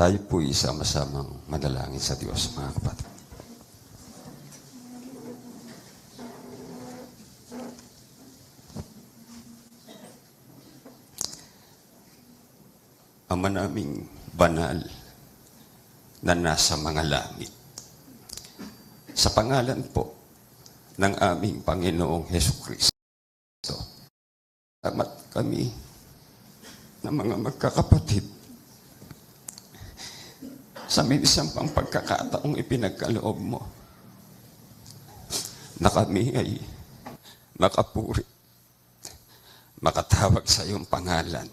Tayo po'y sama-samang manalangin sa Diyos, mga kapatid. Ama naming banal na nasa mga langit, sa pangalan po ng aming Panginoong Hesukristo, salamat kami na mga magkakapatid sa minsang pang pagkakataong ipinagkaloob mo na kami ay makapuri, makatawag sa iyong pangalan,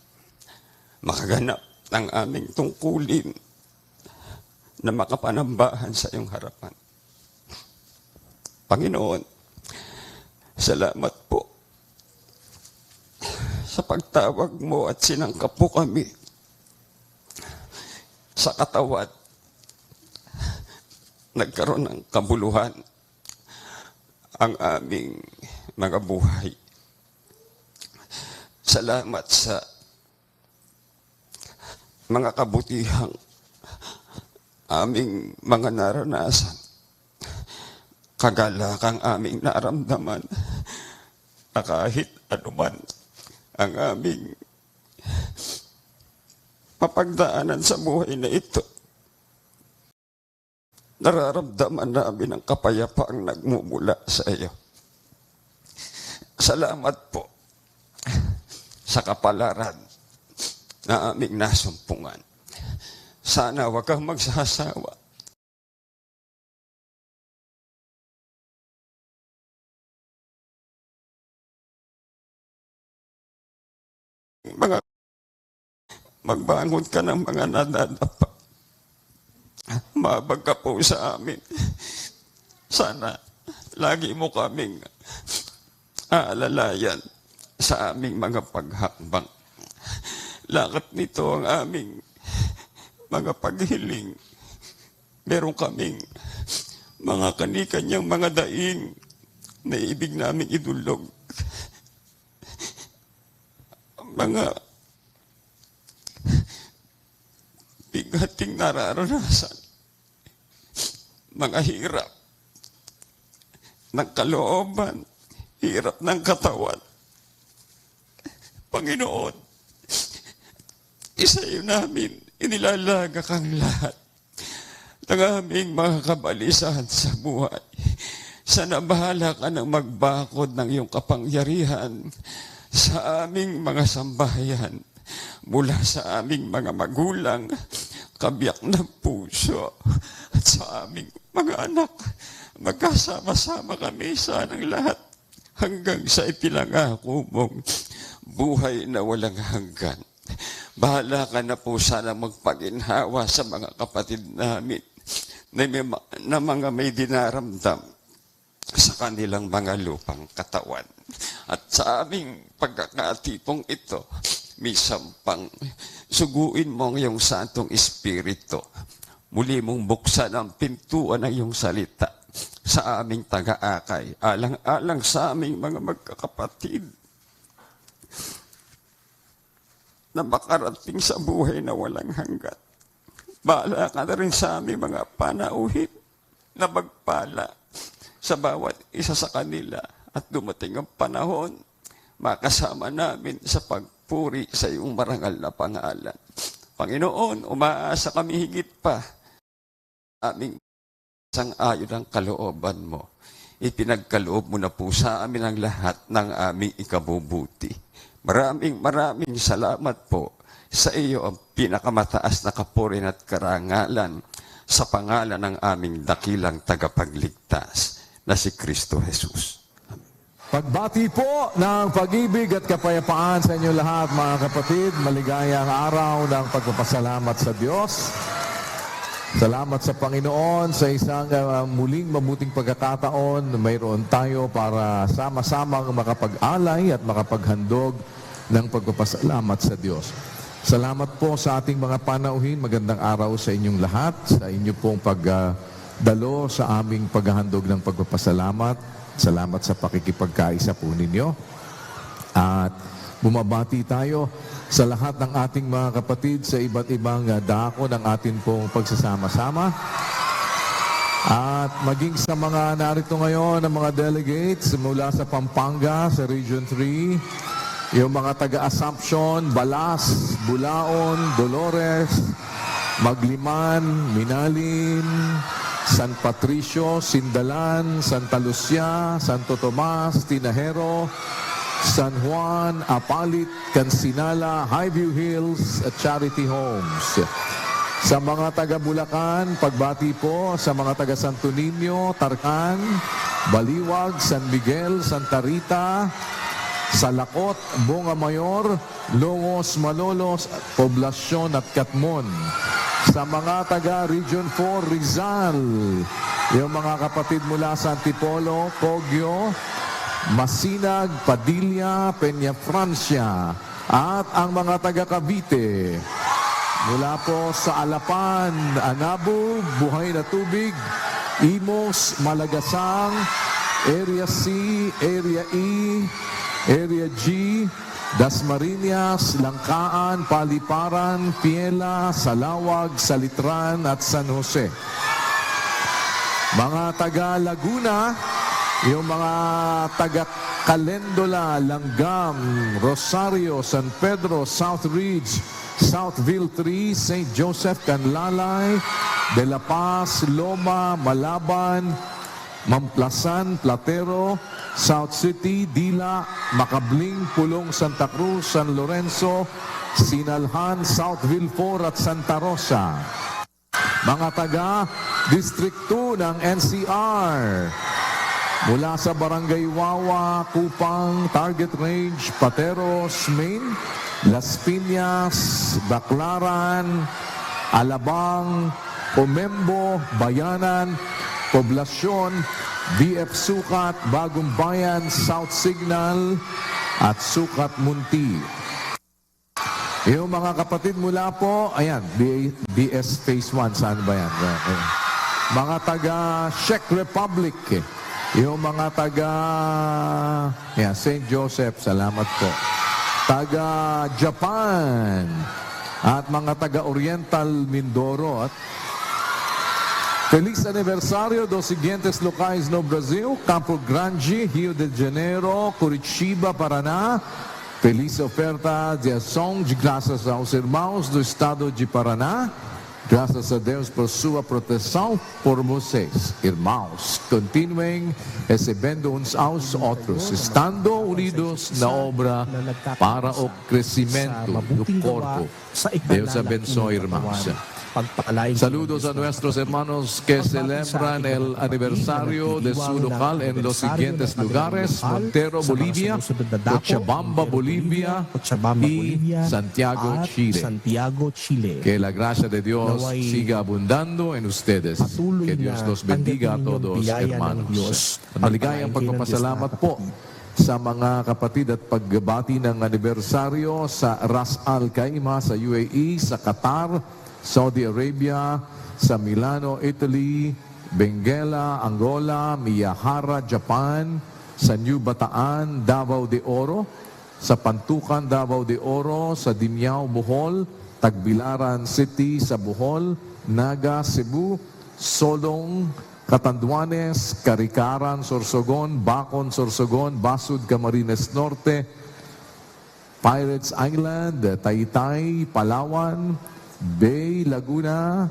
makaganap ng aming tungkulin na makapanambahan sa iyong harapan. Panginoon, salamat po sa pagtawag mo at sinangkap po kami sa katawan. Nagkaroon ng kabuluhan ang aming mga buhay. Salamat sa mga kabutihang aming mga naranasan, kagalakang aming naramdaman, na kahit anuman ang aming mapagdaanan sa buhay na ito, nararamdaman namin ang kapayapaang nagmumula sa iyo. Salamat po sa kapalaran na aming nasumpungan. Sana wag kang magsasawa mga magbangon ka ng mga nadadapa. Mabag ka po sa amin. Sana lagi mo kaming aalalayan sa aming mga paghakbang. Lakad nito ang aming mga paghiling. Meron kaming mga kanikanyang mga daing na ibig naming idulog. Mga bigating nararanasan, mga hirap ng kalooban, hirap ng katawan. Panginoon, isa yun namin, inilalaga kang lahat ng aming mga kabalisahan sa buhay. Sana bahala ka ng magbakod ng iyong kapangyarihan sa aming mga sambahayan, mula sa aming mga magulang, kabiyak ng puso, at sa aming mga anak. Magkasama-sama kami sanang lahat hanggang sa ipinangako mong buhay na walang hanggan. Bahala ka na po sana magpaginhawa sa mga kapatid namin na mga may dinaramdam sa kanilang mga lupang katawan. At sa aming pagkakatipong ito, minsan pang suguin mo ang iyong Santong Espiritu. Muli mong buksan ang pintuan ng iyong salita sa aming taga-akay, alang-alang sa aming mga magkakapatid na makarating sa buhay na walang hanggan. Bahala ka na rin sa aming mga panauhin na magpala sa bawat isa sa kanila, at dumating ang panahon, makasama namin sa pagpuri sa iyong marangal na pangalan. Panginoon, umaasa kami higit pa aming sang-ayon ang kalooban mo. Ipinagkaloob mo na po sa amin ang lahat ng aming ikabubuti. Maraming salamat po sa iyo ang pinakamataas na kapurin at karangalan sa pangalan ng aming dakilang tagapagligtas na si Kristo Jesus. Pagbati po ng pag-ibig at kapayapaan sa inyo lahat, mga kapatid. Maligayang araw ng pagpapasalamat sa Diyos. Salamat sa Panginoon sa isang muling mabuting pagkakataon. Mayroon tayo para sama-samang makapag-alay at makapaghandog ng pagpapasalamat sa Diyos. Salamat po sa ating mga panauhin. Magandang araw sa inyong lahat, sa inyo pong pagdalo sa aming paghahandog ng pagpapasalamat. Salamat sa pakikipagkaisa po ninyo. At bumabati tayo sa lahat ng ating mga kapatid sa iba't ibang dako ng atin pong pagsasama-sama. At maging sa mga narito ngayon ng mga delegates mula sa Pampanga, sa Region 3, yung mga taga-Assumption, Balas, Bulaon, Dolores, Magliman, Minalin, San Patricio, Sindalan, Santa Lucia, Santo Tomas, Tinajero, San Juan, Apalit, Cansinala, Highview Hills at Charity Homes. Sa mga taga Bulacan, pagbati po sa mga taga Santo Niño, Tarcan, Baliwag, San Miguel, Santa Rita, Salakot, Bunga Mayor, Longos, Malolos, Poblasyon at Katmon. Sa mga taga Region 4, Rizal, yung mga kapatid mula sa Antipolo, Cogyo, Masinag, Padilla, Peña Francia, at ang mga taga Cavite. Mula po sa Alapan, Anabo, Buhay na Tubig, Imos, Malagasang, Area C, Area E, Area G, Dasmariñas, Langkaan, Paliparan, Piela, Salawag, Salitran at San Jose. Mga taga Laguna, yung mga taga Calendola, Langgam, Rosario, San Pedro, South Ridge, Southville 3, St. Joseph, Canlalay, De La Paz, Loma, Malaban, Mamplasan, Platero, South City, Dila, Macabling, Pulong, Santa Cruz, San Lorenzo, Sinalhan, Southville 4 at Santa Rosa. Mga taga District 2 ng NCR, mula sa Barangay Wawa, Kupang, Target Range, Pateros, Maine, Las Piñas, Baclaran, Alabang, Omembo, Bayanan, Poblasyon, BF Sukat, Bagong Bayan, South Signal, at Sukat Munti. Yung mga kapatid mula po, ayan, BS Phase 1, saan ba yan? Mga taga Czech Republic, yung mga taga St. Joseph, salamat po. Taga Japan at mga taga Oriental Mindoro. At feliz aniversario dos siguientes locais no Brasil: Campo Grande, Rio de Janeiro, Curitiba, Paraná. Feliz oferta de ação de graças aos irmãos do estado de Paraná. Graças a Deus por sua proteção por vocês, irmãos. Continuem recebendo uns aos outros, estando unidos na obra para o crescimento do corpo. Deus abençoe, irmãos. Saludos a nuestros hermanos que celebran el aniversario de su local en los siguientes lugares: Montero, Bolivia, Cochabamba, Bolivia y Santiago, Chile. Que la gracia de Dios siga abundando en ustedes. Que Dios los bendiga a todos, hermanos. Maligayang pagpapasalamat po sa mga kapatid at pagbati ng anibersaryo sa Ras Al Khaimah sa UAE, sa Qatar, Saudi Arabia, sa Milano, Italy, Benguela, Angola, Miyahara, Japan, sa New Bataan, Davao de Oro, sa Pantukan, Davao de Oro, sa Dimiao, Bohol, Tagbilaran City sa Bohol, Naga, Cebu, Solong, Catanduanes, Carikaran, Sorsogon, Bacon, Sorsogon, Basud, Camarines Norte, Pirates Island, Taytay, Palawan, Bay, Laguna,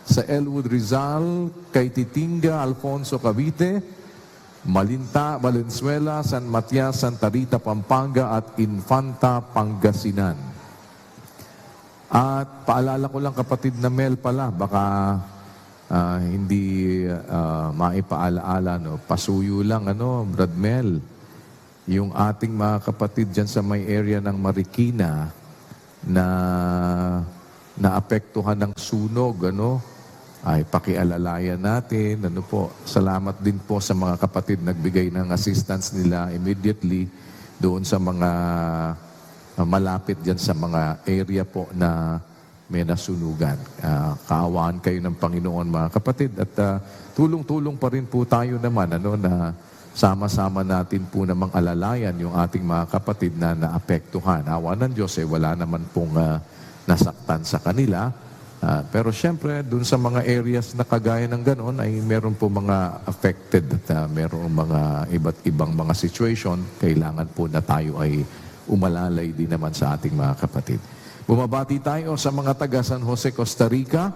sa Elwood, Rizal, kay Titinga, Alfonso, Cavite, Malinta, Valenzuela, San Matias, Santa Rita, Pampanga, at Infanta, Pangasinan. At paalala ko lang, kapatid na Mel pala, baka hindi maipaalaala, no? Pasuyo lang, Brad Mel, yung ating mga kapatid dyan sa may area ng Marikina na naapektuhan ng sunog, ay pakialalayan natin, salamat din po sa mga kapatid nagbigay ng assistance nila immediately doon sa mga malapit dyan sa mga area po na may nasunugan. Kaawaan kayo ng Panginoon, mga kapatid, at tulong-tulong pa rin po tayo naman, na sama-sama natin po namang alalayan yung ating mga kapatid na naapektuhan. Awa ng Diyos, wala naman pong nasaktan sa kanila. Pero syempre, dun sa mga areas na kagaya ng ganon, ay meron po mga affected at meron mga iba't ibang mga situation. Kailangan po na tayo ay umalalay din naman sa ating mga kapatid. Bumabati tayo sa mga taga San Jose, Costa Rica.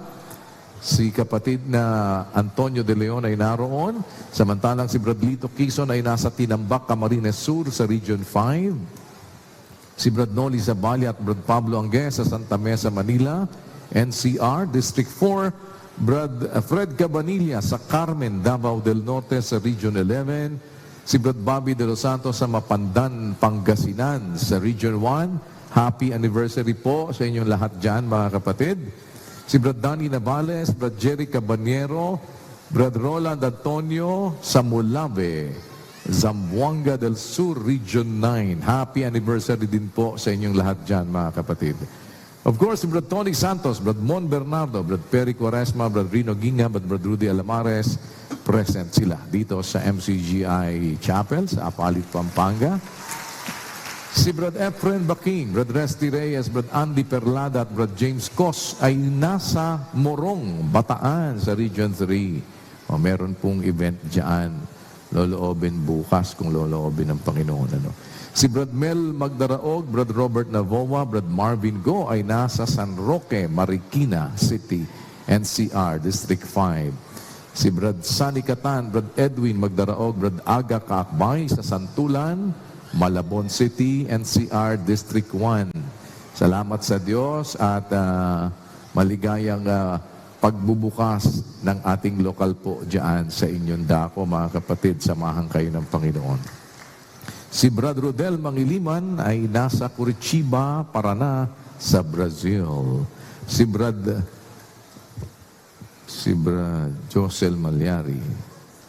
Si kapatid na Antonio de Leon ay naroon. Samantalang si Bradlito Quezon ay nasa Tinambak, Camarines Sur sa Region 5. Si Brad Noli Zabali at Brad Pablo Anguez sa Santa Mesa, Manila. NCR, District 4. Brad Fred Cabanilla sa Carmen, Davao del Norte sa Region 11. Si Brad Bobby de Los Santos sa Mapandan, Pangasinan sa Region 1. Happy anniversary po sa inyong lahat dyan, mga kapatid. Si Brad Danny Navales, Brad Jerry Cabanyero, Brad Roland Antonio sa Mulave, Zamboanga del Sur, Region 9. Happy anniversary din po sa inyong lahat dyan, mga kapatid. Of course, si Brad Tony Santos, Brad Mon Bernardo, Brad Perry Quaresma, Brad Rino Ginga, Brad Rudy Alamares, present sila dito sa MCGI Chapel sa Apalit, Pampanga. Si Brad Efren Baking, Brad Resty Reyes, Brad Andy Perlada at Brad James Cos ay nasa Morong, Bataan sa Region 3. Meron pong event dyan. Loloobin bukas kung loloobin ng Panginoon. Si Brad Mel Magdaraog, Brad Robert Navoa, Brad Marvin Go ay nasa San Roque, Marikina City, NCR, District 5. Si Brad Sani Catan, Brad Edwin Magdaraog, Brad Aga Kaakbay sa Santulan, Malabon City, NCR, District 1. Salamat sa Diyos at maligayang pagbubukas ng ating lokal po dyan sa inyong dako, mga kapatid. Samahan kayo ng Panginoon. Si Brad Rodel Mangiliman ay nasa Curitiba, Paraná sa Brazil. Si Brad Josel Malyari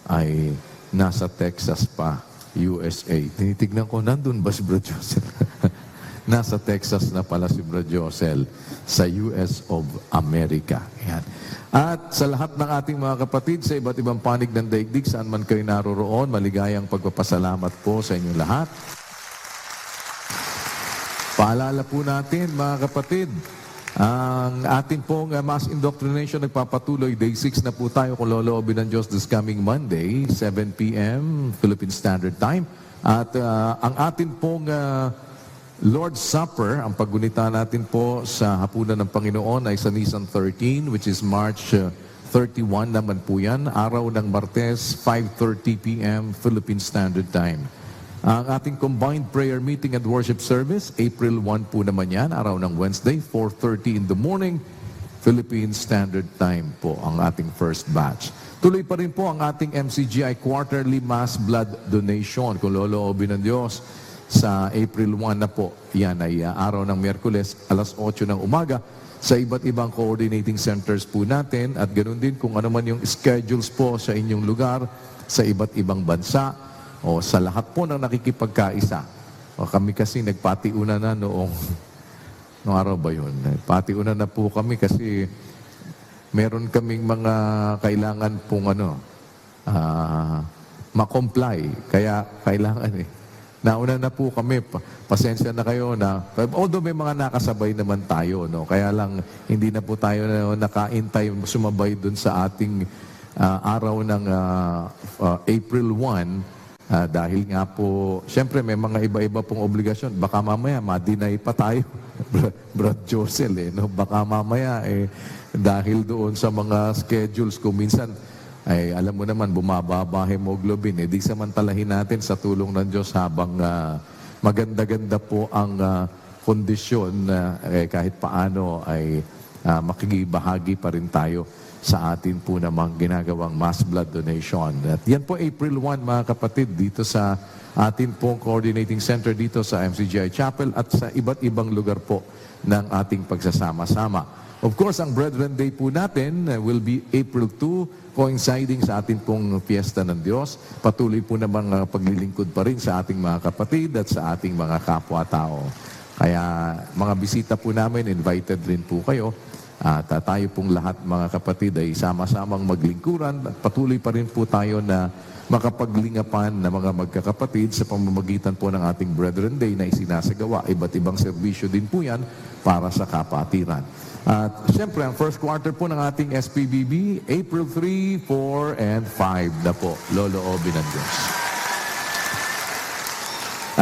ay nasa Texas pa, USA. Tinitignan ko, nandun ba si Brad Josel? Nasa Texas na pala si Brad Josel sa US of America. Yan. At sa lahat ng ating mga kapatid sa iba't ibang panig ng daigdig, saan man kayo naroroon, maligayang pagpapasalamat po sa inyong lahat. Paalala po natin, mga kapatid, ang ating pong mass indoctrination nagpapatuloy. Day 6 na po tayo kung loloobin ng Diyos this coming Monday, 7 p.m. Philippine Standard Time. At ang ating pong Lord's Supper, ang paggunita natin po sa hapunan ng Panginoon ay sa Nisan 13, which is March 31 naman po yan. Araw ng Martes, 5:30 p.m. Philippine Standard Time. Ang ating combined prayer meeting and worship service, April 1 po naman yan, araw ng Wednesday, 4:30 in the morning, Philippine Standard Time po ang ating first batch. Tuloy pa rin po ang ating MCGI Quarterly Mass Blood Donation. Kung loloobin ng Diyos, sa April 1 na po, yan ay araw ng Miyerkules, alas 8 ng umaga, sa iba't ibang coordinating centers po natin, at ganoon din kung ano man yung schedules po sa inyong lugar, sa iba't ibang bansa, o sa lahat po ng nakikipagkaisa. O kami kasi nagpatiuna na noong araw ba yun? Patiuna na po kami kasi meron kaming mga kailangan pong ma-comply. Kaya kailangan nauna na po kami. Pasensya na kayo na, although may mga nakasabay naman tayo, no? Kaya lang hindi na po tayo nakaintay, sumabay dun sa ating araw ng April 1. Dahil nga po, siyempre may mga iba-iba pong obligasyon. Baka mamaya, ma-deny pa tayo. Brad Josel, no? Baka mamaya, dahil doon sa mga schedules ko, minsan, ay alam mo naman, bumababa hemoglobin. Di samantalahin natin sa tulong ng Diyos habang maganda-ganda po ang kondisyon, kahit paano ay makikibahagi pa rin tayo sa atin po namang ginagawang mass blood donation. At yan po April 1, mga kapatid, dito sa atin pong coordinating center dito sa MCGI Chapel at sa iba't ibang lugar po ng ating pagsasama-sama. Of course, ang Brethren Day po natin will be April 2, coinciding sa atin pong Fiesta ng Diyos. Patuloy po namang paglilingkod pa rin sa ating mga kapatid at sa ating mga kapwa-tao. Kaya mga bisita po namin, invited rin po kayo. At tayo pong lahat mga kapatid ay sama-samang maglingkuran at patuloy pa rin po tayo na makapaglingapan na mga magkakapatid sa pamamagitan po ng ating Brethren Day na isinasagawa. Iba't ibang serbisyo din po yan para sa kapatiran. At siyempre, ang first quarter po ng ating SPBB, April 3, 4, and 5 na po. Lolo-obin ng Diyos.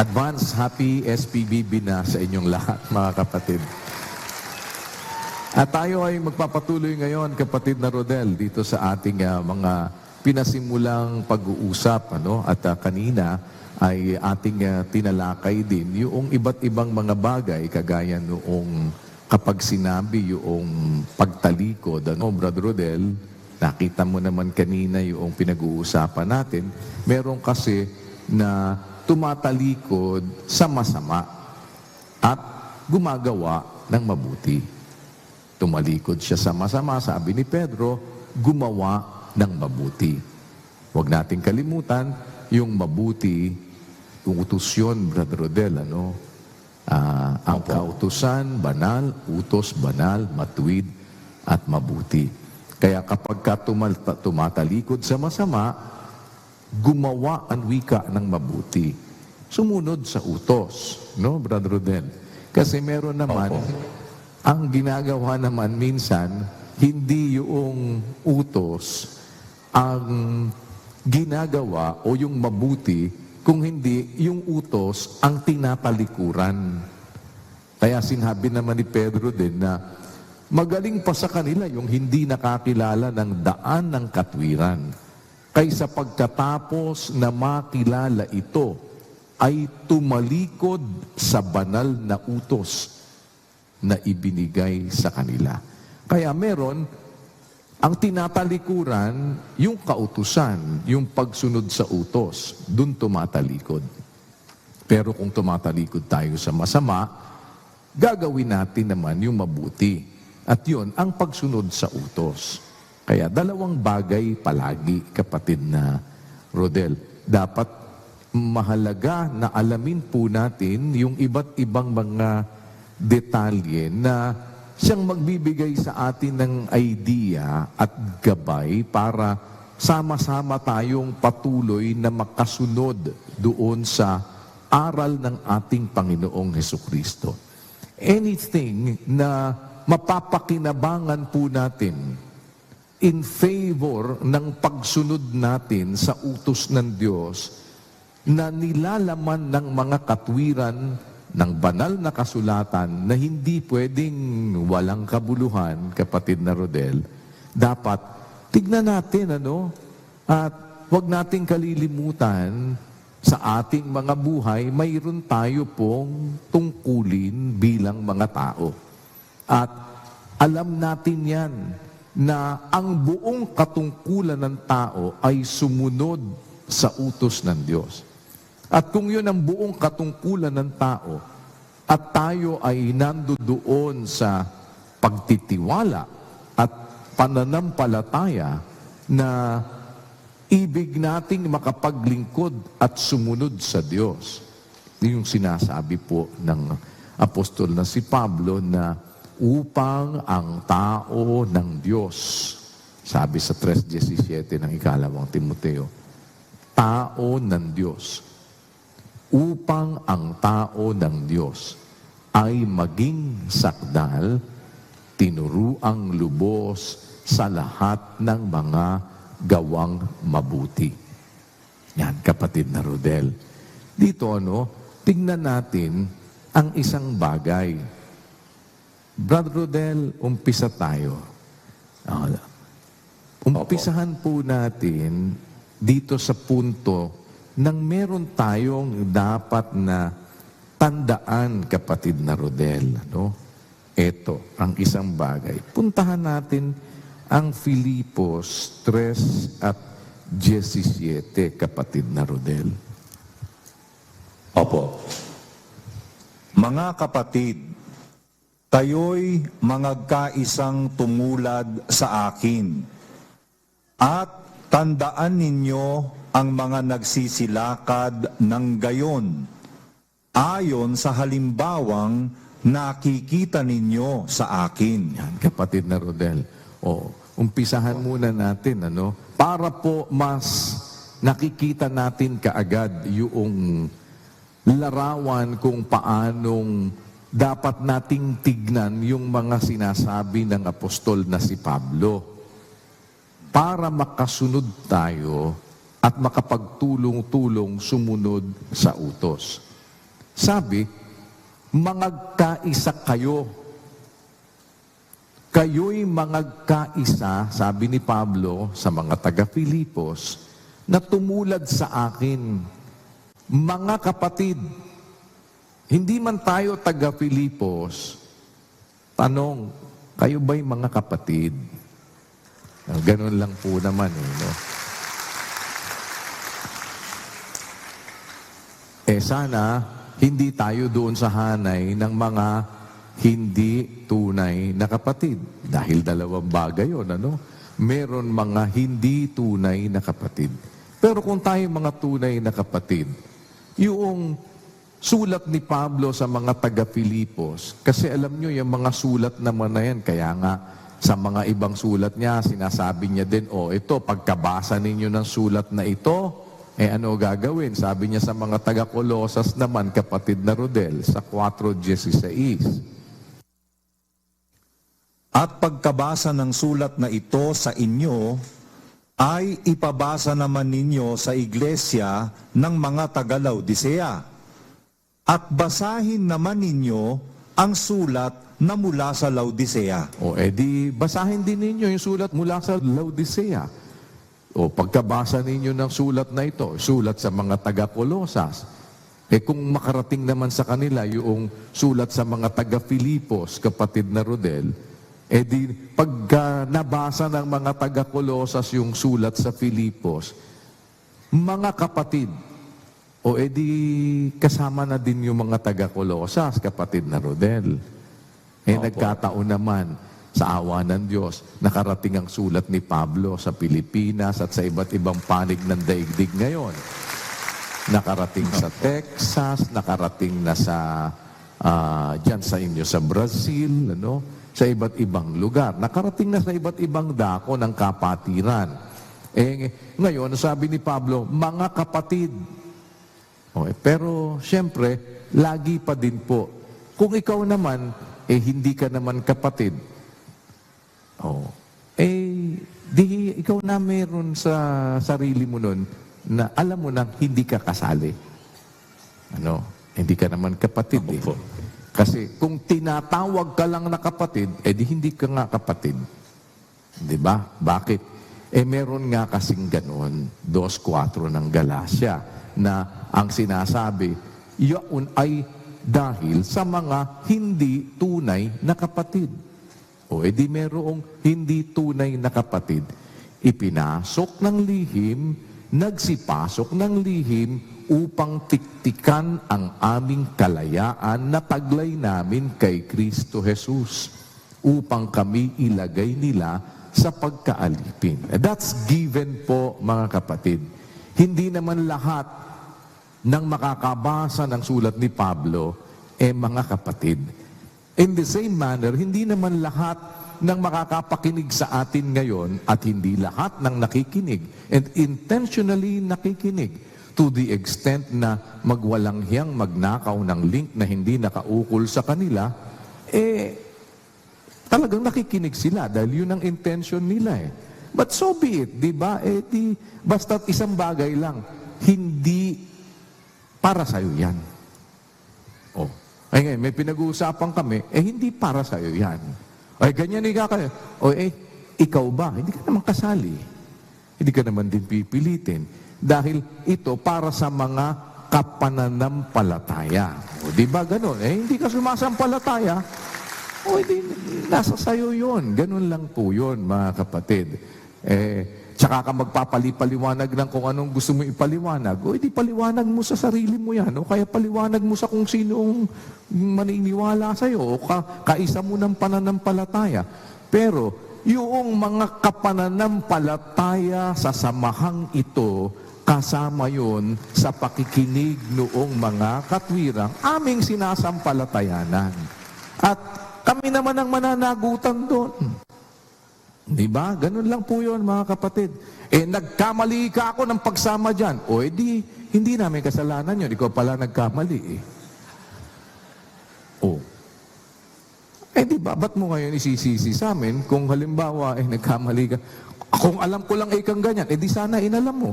Advance Happy SPBB na sa inyong lahat, mga kapatid. At tayo ay magpapatuloy ngayon, kapatid na Rodel, dito sa ating mga pinasimulang pag-uusap. At kanina ay ating tinalakay din yung iba't ibang mga bagay, kagaya noong kapag sinabi yung pagtalikod. Brother Rodel, nakita mo naman kanina yung pinag-uusapan natin. Meron kasi na tumatalikod sa masama at gumagawa ng mabuti. Tumalikod siya sa masama, sabi ni Pedro, gumawa ng mabuti. Huwag nating kalimutan, yung mabuti, utos yun, Brother Rodel, ang kautusan, banal, utos, banal, matuwid, at mabuti. Kaya kapag tumatalikod sa masama, gumawa ang wika ng mabuti. Sumunod sa utos, Brother Rodel? Kasi meron naman, ang ginagawa naman minsan, hindi yung utos ang ginagawa o yung mabuti, kung hindi yung utos ang tinatalikuran. Kaya sinabi naman ni Pedro din na magaling pa sa kanila yung hindi nakakilala ng daan ng katwiran. Kaysa pagkatapos na makilala ito, ay tumalikod sa banal na utos na ibinigay sa kanila. Kaya meron, ang tinatalikuran, yung kautusan, yung pagsunod sa utos, dun tumatalikod. Pero kung tumatalikod tayo sa masama, gagawin natin naman yung mabuti. At yun, ang pagsunod sa utos. Kaya dalawang bagay palagi, kapatid na Rodel. Dapat mahalaga na alamin po natin yung iba't ibang mga detalye na siyang magbibigay sa atin ng idea at gabay para sama-sama tayong patuloy na makasunod doon sa aral ng ating Panginoong Hesukristo. Anything na mapapakinabangan po natin in favor ng pagsunod natin sa utos ng Diyos na nilalaman ng mga katwiran ng banal na kasulatan na hindi pwedeng walang kabuluhan, kapatid na Rodel, dapat tignan natin, at huwag nating kalilimutan sa ating mga buhay, mayroon tayo pong tungkulin bilang mga tao. At alam natin yan, na ang buong katungkulan ng tao ay sumunod sa utos ng Diyos. At kung yun ang buong katungkulan ng tao, at tayo ay nandoon sa pagtitiwala at pananampalataya na ibig nating makapaglingkod at sumunod sa Diyos. Yung sinasabi po ng apostol na si Pablo na upang ang tao ng Diyos, sabi sa 3:17 ng ikalawang Timoteo, tao ng Diyos, upang ang tao ng Diyos ay maging sakdal, tinuruang lubos sa lahat ng mga gawang mabuti. Yan, kapatid na Rodel. Dito, tingnan natin ang isang bagay. Brother Rodel, umpisa tayo. Umpisahan po natin dito sa punto nang meron tayong dapat na tandaan, kapatid na Rodel. Ito, ang isang bagay. Puntahan natin ang Filipos 3:17, kapatid na Rodel. Opo. Mga kapatid, kayo'y mangagkaisang tumulad sa akin, at tandaan ninyo ang mga nagsisilakad ng gayon, ayon sa halimbawang nakikita ninyo sa akin. Yan, kapatid na Rodel. Umpisahan muna natin, para po mas nakikita natin kaagad yung larawan kung paanong dapat nating tignan yung mga sinasabi ng apostol na si Pablo para makasunod tayo at makapagtulong-tulong sumunod sa utos. Sabi, mangagkaisa kayo. Kayo'y mangagkaisa, sabi ni Pablo sa mga taga-Filipos, na tumulad sa akin. Mga kapatid, hindi man tayo taga-Filipos, tanong, kayo ba'y mga kapatid? Ganun lang po naman, sana, hindi tayo doon sa hanay ng mga hindi tunay na kapatid. Dahil dalawang bagay yun, Meron mga hindi tunay na kapatid. Pero kung tayo mga tunay na kapatid, yung sulat ni Pablo sa mga taga-Filipos, kasi alam nyo, yung mga sulat naman na yan, kaya nga sa mga ibang sulat niya, sinasabi niya din, ito, pagkabasa ninyo ng sulat na ito, ano gagawin? Sabi niya sa mga taga-Colosas naman, kapatid na Rodel, sa 4:16. At pagkabasa ng sulat na ito sa inyo, ay ipabasa naman ninyo sa iglesia ng mga taga-Laodicea. At basahin naman ninyo ang sulat na mula sa Laodicea. Di basahin din ninyo yung sulat mula sa Laodicea. Pagkabasa ninyo ng sulat na ito, sulat sa mga taga-Colosas. Kung makarating naman sa kanila yung sulat sa mga taga-Filipos, kapatid na Rodel, pagka nabasa ng mga taga-Colosas yung sulat sa Filipos, mga kapatid, kasama na din yung mga taga-Colosas, kapatid na Rodel. Nagkataon naman, sa awa ng Diyos, nakarating ang sulat ni Pablo sa Pilipinas at sa iba't ibang panig ng daigdig ngayon. Nakarating sa Texas, nakarating na sa, dyan sa inyo sa Brazil, sa iba't ibang lugar. Nakarating na sa iba't ibang dako ng kapatiran. Ngayon, sabi ni Pablo, mga kapatid. Pero, siyempre, lagi pa din po. Kung ikaw naman, hindi ka naman kapatid. Di ikaw na meron sa sarili mo nun na alam mo na hindi ka kasali. Hindi ka naman kapatid. Kasi kung tinatawag ka lang na kapatid, di hindi ka nga kapatid. Di ba? Bakit? Meron nga kasing ganoon, 2:4 ng Galacia, na ang sinasabi, yaon ay dahil sa mga hindi tunay na kapatid. Di merong hindi tunay na kapatid. Ipinasok ng lihim, nagsipasok ng lihim upang tiktikan ang aming kalayaan na taglay namin kay Kristo Jesus, upang kami ilagay nila sa pagkaalipin. That's given po, mga kapatid. Hindi naman lahat ng makakabasa ng sulat ni Pablo mga kapatid. In the same manner, hindi naman lahat ng makakapakinig sa atin ngayon at hindi lahat ng nakikinig and intentionally nakikinig to the extent na magwalang hiyang magnakaw ng link na hindi nakaukol sa kanila, talagang nakikinig sila dahil yun ang intention nila. But so be it, di ba? Basta't isang bagay lang, hindi para sa'yo yan. Ngayon, may pinag-uusapan kami, hindi para sa'yo yan. Ganyan kayo. Ikaw ba? Hindi ka naman kasali. Hindi ka naman din pipilitin. Dahil ito para sa mga kapananampalataya. Di ba ganun? Hindi ka sumasampalataya. Nasa sayo yun. Ganun lang po yun, mga kapatid. Tsaka ka magpapaliwanag ng kung anong gusto mo ipaliwanag. Di paliwanag mo sa sarili mo yan. O kaya paliwanag mo sa kung sinong maniniwala sa'yo. O kaisa mo ng pananampalataya. Pero, yung mga kapananampalataya sa samahang ito, kasama yun sa pakikinig noong mga katwirang aming sinasampalatayanan. At kami naman ang mananagutan doon. Di ba? Ganun lang po yun, mga kapatid. Nagkamali ka ako ng pagsama dyan. O edi, hindi namin kasalanan yun. Ikaw pala nagkamali eh. O. Di ba? Ba't mo ngayon isisisi sa amin kung halimbawa, nagkamali ka? Kung alam ko lang kang ganyan, di sana inalam mo.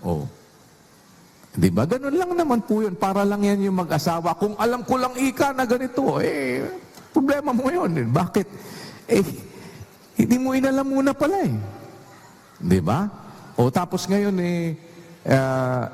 O. Di ba? Ganun lang naman po yun. Para lang yan yung mag-asawa. Kung alam ko lang na ganito, problema mo yun. Bakit? Hindi mo inalam muna pala eh. Di ba? O tapos ngayon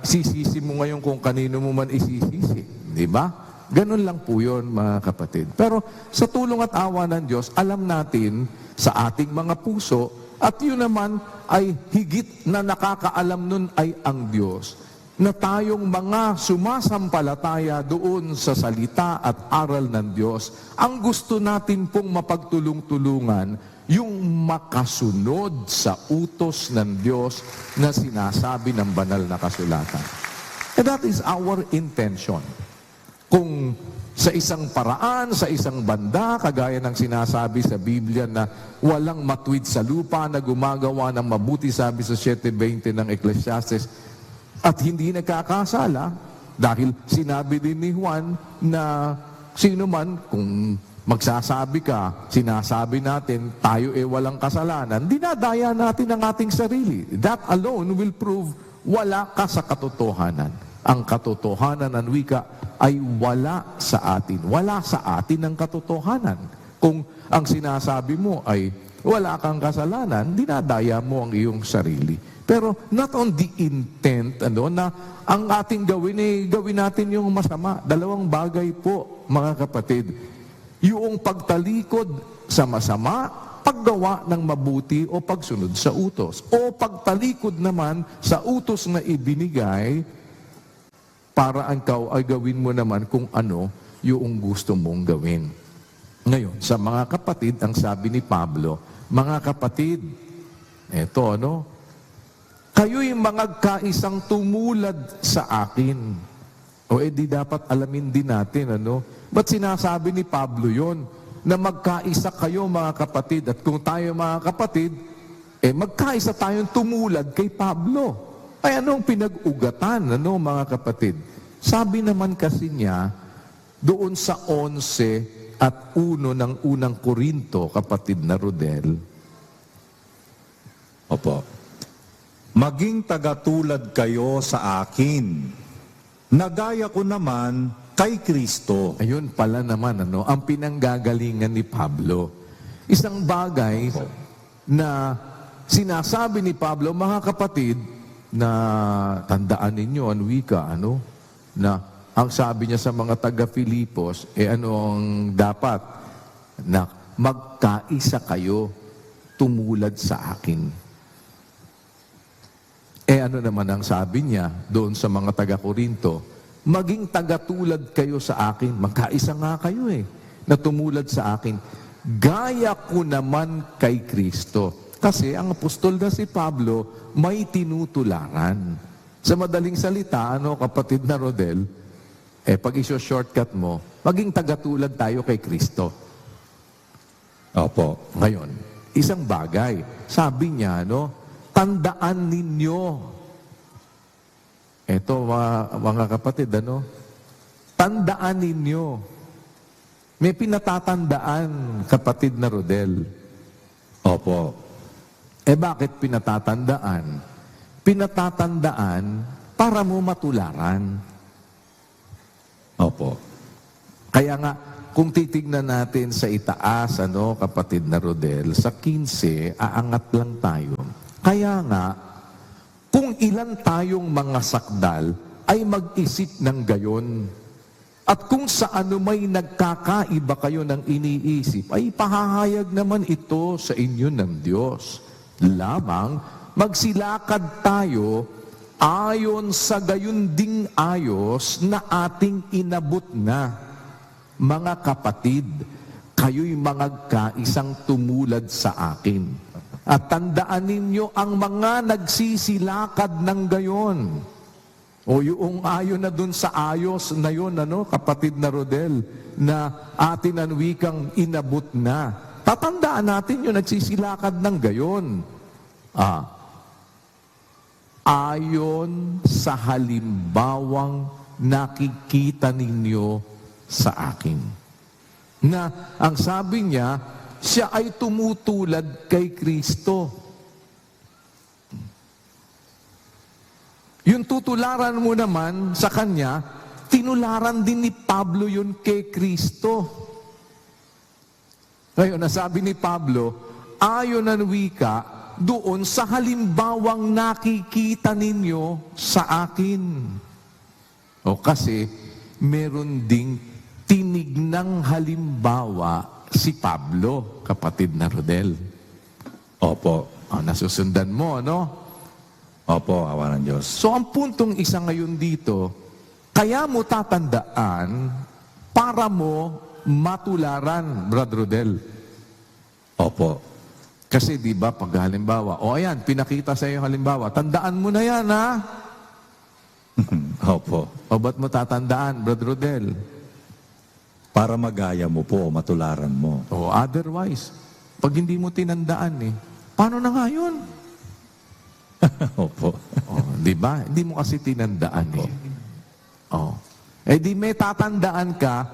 sisisi mo ngayon kung kanino mo man isisisi. Di ba? Ganun lang po yun, mga kapatid. Pero sa tulong at awa ng Diyos, alam natin sa ating mga puso, at yun naman ay higit na nakakaalam nun ay ang Diyos, na tayong mga sumasampalataya doon sa salita at aral ng Diyos, ang gusto natin pong mapagtulong-tulungan, yung makasunod sa utos ng Diyos na sinasabi ng banal na kasulatan. And that is our intention. Kung sa isang paraan, sa isang banda, kagaya ng sinasabi sa Biblia na walang matuwid sa lupa na gumagawa ng mabuti, sabi sa 7:20 ng Ecclesiastes, at hindi nagkakasala, dahil sinabi din ni Juan na sino man, kung magsasabi ka, sinasabi natin, tayo walang kasalanan, dinadaya natin ang ating sarili. That alone will prove wala ka sa katotohanan. Ang katotohanan ng wika ay wala sa atin. Wala sa atin ang katotohanan. Kung ang sinasabi mo ay wala kang kasalanan, dinadaya mo ang iyong sarili. Pero not on the intent, na ang ating gawin natin yung masama. Dalawang bagay po, mga kapatid. Yung pagtalikod sa masama, paggawa ng mabuti o pagsunod sa utos. O pagtalikod naman sa utos na ibinigay, para ikaw ay gawin mo naman kung ano yung gusto mong gawin. Ngayon, sa mga kapatid, ang sabi ni Pablo, mga kapatid, kayo'y mga kaisang tumulad sa akin. O di dapat alamin din natin, Ba't sinasabi ni Pablo yon na magkaisa kayo mga kapatid? At kung tayo mga kapatid, magkaisa tayong tumulad kay Pablo. Ay anong pinag-ugatan, mga kapatid? Sabi naman kasi niya, doon sa 11 at 1 ng unang Korinto, kapatid na Rodel. Opo. Maging tagatulad kayo sa akin. Nagaya ko naman kay Kristo. Ayun pala naman, ang pinanggagalingan ni Pablo. Isang bagay na sinasabi ni Pablo, mga kapatid, na tandaan ninyo, ang wika, na ang sabi niya sa mga taga-Filipos, ano ang dapat? Na magkaisa kayo tumulad sa akin. Ano naman ang sabi niya doon sa mga taga-Korinto? Maging tagatulad kayo sa akin. Magkaisa nga kayo na tumulad sa akin. Gaya ko naman kay Kristo. Kasi ang apostol na si Pablo may tinutulangan. Sa madaling salita, kapatid na Rodel, pag iso-shortcut mo, maging tagatulad tayo kay Kristo. Opo. Ngayon, isang bagay. Sabi niya, tandaan ninyo. Ito, mga kapatid, tandaan ninyo. May pinatatandaan, kapatid na Rodel. Opo. Bakit pinatatandaan? Pinatatandaan para mo matularan. Opo. Kaya nga, kung titignan natin sa itaas, kapatid na Rodel, sa 15, aangat lang tayo. Kaya nga, kung ilan tayong mga sakdal, ay mag-isip ng gayon. At kung sa ano may nagkakaiba kayo ng iniisip, ay pahahayag naman ito sa inyo ng Diyos. Lamang, magsilakad tayo ayon sa gayon ding ayos na ating inabot na. Mga kapatid, kayo'y mga kaisang tumulad sa akin. At tandaan ninyo ang mga nagsisilakad ng gayon. O yung ayon na dun sa ayos na yun, kapatid na Rodel, na atin ang wikang inabot na. Tatandaan natin yun, nagsisilakad ng gayon. Ayon sa halimbawang nakikita ninyo sa akin. Na ang sabi niya, siya ay tumutulad kay Kristo. Yung tutularan mo naman sa kanya, tinularan din ni Pablo yun kay Kristo. Ngayon, nasabi ni Pablo, ayon ang wika, doon sa halimbawang nakikita ninyo sa akin. O kasi, meron ding tinignang halimbawa si Pablo, kapatid na Rodel. Opo. Nasusundan mo, Opo, awa ng Diyos. So, ang puntong isa ngayon dito, kaya mo tatandaan para mo matularan, Brad Rodel. Opo. Kasi di ba pag halimbawa, ayan, pinakita sa iyo halimbawa, tandaan mo na yan, ha? Opo. O ba't mo tatandaan, Brad Rodel? Para magaya mo po, matularan mo. O otherwise, pag hindi mo tinandaan paano na nga yun? Opo. Di ba? Hindi mo kasi tinandaan di may tatandaan ka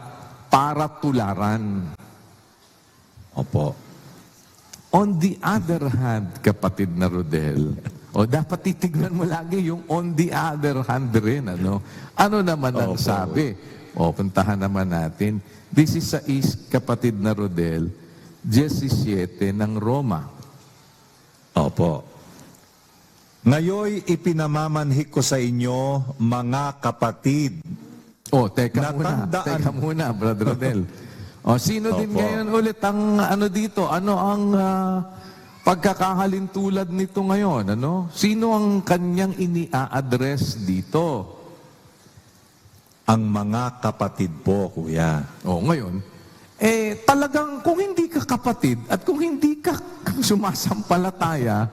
para tularan. Opo. On the other hand, kapatid na Rodel, dapat titignan mo lagi yung on the other hand rin, Ano naman ang Opo. sabi? Puntahan naman natin. This is sa kapatid na Rodel, 17 ng Roma. Opo. Ngayoy ipinamamanhik ko sa inyo, mga kapatid. Teka Natandaan. muna, Brother Rodel. Sino din Opo. ngayon ulit ang dito? Ano ang pagkakahalintulad nito ngayon? Sino ang kanyang ini-address dito? Ang mga kapatid po, kuya. Ngayon, talagang kung hindi ka kapatid at kung hindi ka sumasampalataya,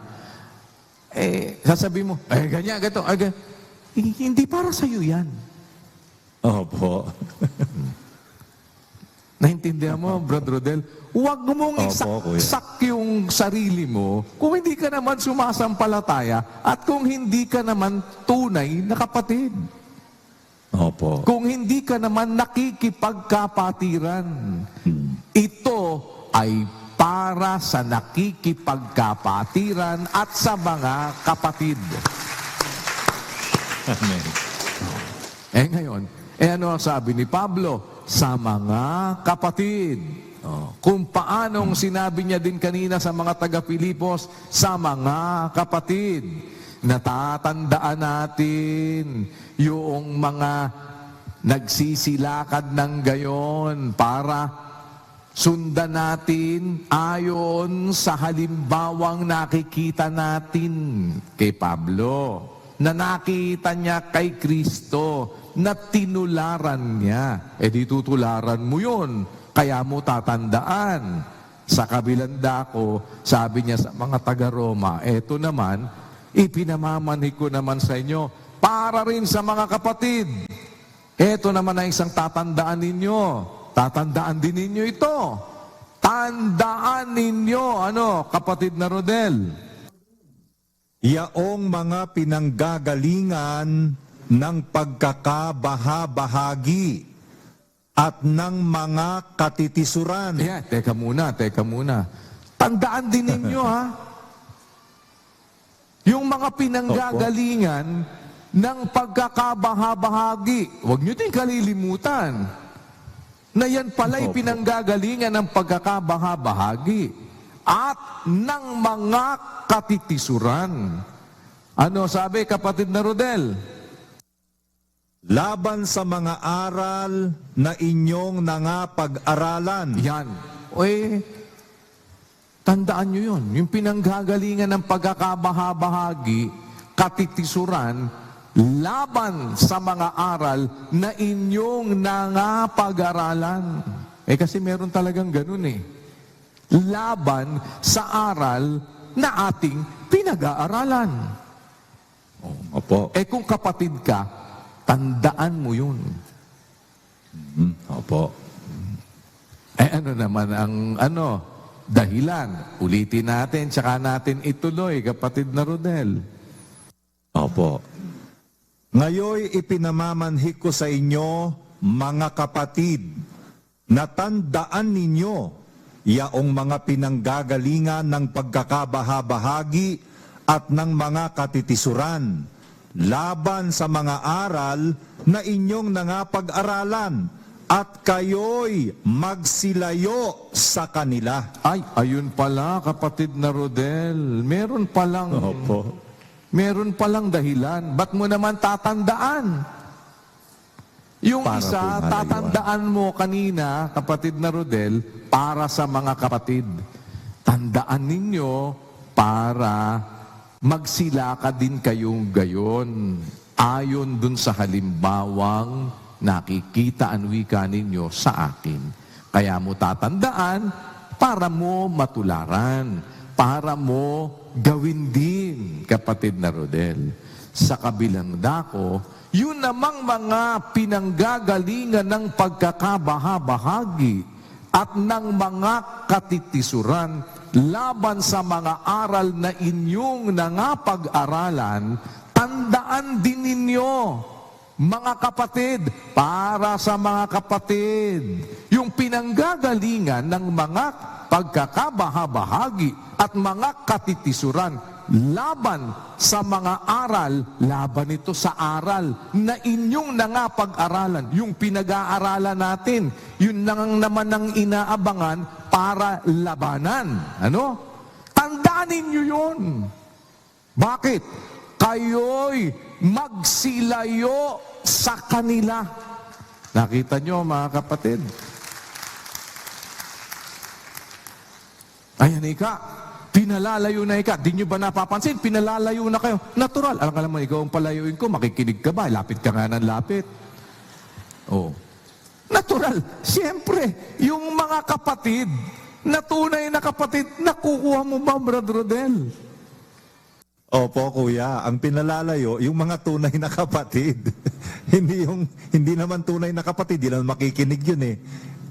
sasabihin mo, ganyan, gato, hindi para sa'yo yan. Opo. Naintindihan mo, Brother Rodel? Huwag mong Opo, isaksak yung sarili mo kung hindi ka naman sumasampalataya at kung hindi ka naman tunay na kapatid. Opo. Kung hindi ka naman nakikipagkapatiran. Ito ay para sa nakikipagkapatiran at sa mga kapatid. Amen. Ngayon, ano ang sabi ni Pablo? Sa mga kapatid. Kung paanong sinabi niya din kanina sa mga taga-Pilipos, sa mga kapatid. Natatandaan natin yung mga nagsisilakad ng gayon para sundan natin ayon sa halimbawang nakikita natin kay Pablo, na nakita niya kay Kristo, na tinularan niya. Di tutularan mo yun. Kaya mo tatandaan. Sa kabilang dako, sabi niya sa mga taga-Roma, eto naman, ipinamamanhik ko naman sa inyo, para rin sa mga kapatid. Eto naman ang isang tatandaan ninyo. Tatandaan din ninyo ito. Tandaan ninyo, kapatid na Rodel? Yaong mga pinanggagalingan ng pagkakabahabahagi at ng mga katitisuran. Teka muna. Tandaan din ninyo, ha? Yung mga pinanggagalingan ng pagkakabahabahagi. Huwag nyo din kalilimutan na yan pala'y pinanggagalingan ng pagkakabahabahagi at ng mga katitisuran. Ano sabi, kapatid na Rodel? Laban sa mga aral na inyong nangapag-aralan. Yan. Tandaan nyo yun. Yung pinanggagalingan ng pagkakabahabahagi, katitisuran, laban sa mga aral na inyong nangapag-aralan. Kasi meron talagang ganun Laban sa aral na ating pinag-aaralan. Opo. Kung kapatid ka, Tandaan mo yun. Opo. Ano naman ang dahilan? Ulitin natin, tsaka natin ituloy, kapatid na Rodel. Opo. Ngayoy ipinamamanhik ko sa inyo, mga kapatid, na tandaan ninyo yaong mga pinanggagalingan ng pagkakabahabahagi at ng mga katitisuran, laban sa mga aral na inyong nangapag-aralan, at kayo'y magsilayo sa kanila. Ay, ayun pala, kapatid na Rodel. Meron palang dahilan. Ba't mo naman tatandaan? Yung Para po isa, malayuan. tatandaan mo kanina, kapatid na Rodel, para sa mga kapatid. Tandaan ninyo para magsila ka din kayong gayon. Ayon dun sa halimbawang nakikita ang wika ninyo sa akin. Kaya mo tatandaan para mo matularan, para mo gawin din, kapatid na Rodel. Sa kabilang dako, yun namang mga pinanggagalingan ng pagkakabahabahagi at ng mga katitisuran laban sa mga aral na inyong nangapag-aralan, tandaan din ninyo, mga kapatid, para sa mga kapatid, yung pinanggagalingan ng mga pagkakabahabahagi at mga katitisuran laban sa mga aral, laban ito sa aral na inyong nangapag-aralan, yung pinag-aaralan natin, yun lang naman ang inaabangan para labanan. Ano? Tandaan ninyo yun. Bakit? Kayo'y magsilayo sa kanila. Nakita nyo, mga kapatid? Ayan, pinalalayo na di nyo ba napapansin? Pinalalayo na kayo. Natural. Alam mo, ikaw ang palayuin ko, makikinig ka ba? Lapit ka nga ng lapit. Oh. Natural. Siyempre, yung mga kapatid, na tunay na kapatid, nakukuha mo ba, Brother Rodel? Opo, kuya. Ang pinalalayo, yung mga tunay na kapatid. hindi naman tunay na kapatid, hindi naman makikinig yun eh.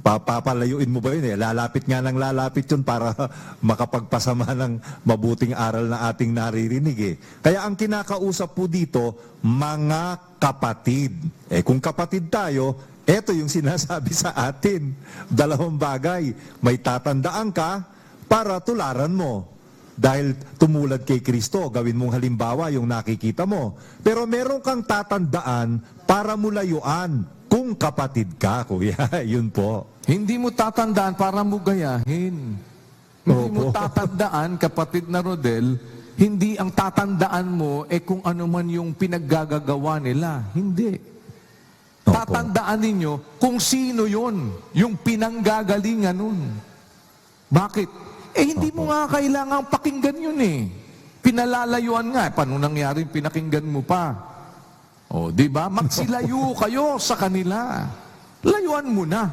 Papalayuin mo ba yun eh? Lalapit nga ng lalapit yun para makapagpasama ng mabuting aral na ating naririnig eh. Kaya ang kinakausap po dito, mga kapatid. Kung kapatid tayo, eto yung sinasabi sa atin. Dalawang bagay. May tatandaan ka para tularan mo. Dahil tumulad kay Kristo, gawin mong halimbawa yung nakikita mo. Pero meron kang tatandaan para mulayuan kung kapatid ka, kuya. Yun po. Hindi mo tatandaan para mo gayahin. Hindi mo tatandaan, kapatid na Rodel, hindi ang tatandaan mo kung ano man yung pinaggagawa nila. Hindi. Opo. Tatandaan ninyo kung sino yun, yung pinanggagalingan nun. Bakit? Hindi mo nga kailangang pakinggan yun eh. Pinalalayuan nga. Paano nangyari pinakinggan mo pa? O, di ba? Magsilayo kayo sa kanila. Layuan mo na.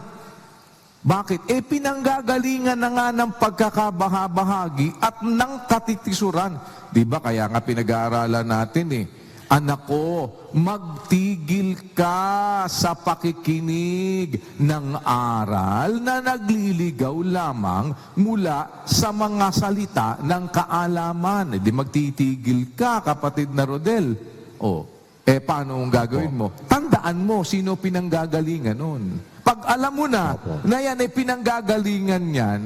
Bakit? Pinanggagalingan na nga ng pagkakabahabahagi at ng katitisuran. Di ba? Kaya nga pinag-aaralan natin eh. Anak ko, magtigil ka sa pakikinig ng aral na nagliligaw lamang mula sa mga salita ng kaalaman. Di magtitigil ka, kapatid na Rodel. Paano ang gagawin mo? Tandaan mo sino pinanggagalingan nun. Pag alam mo na yan pinanggagalingan yan,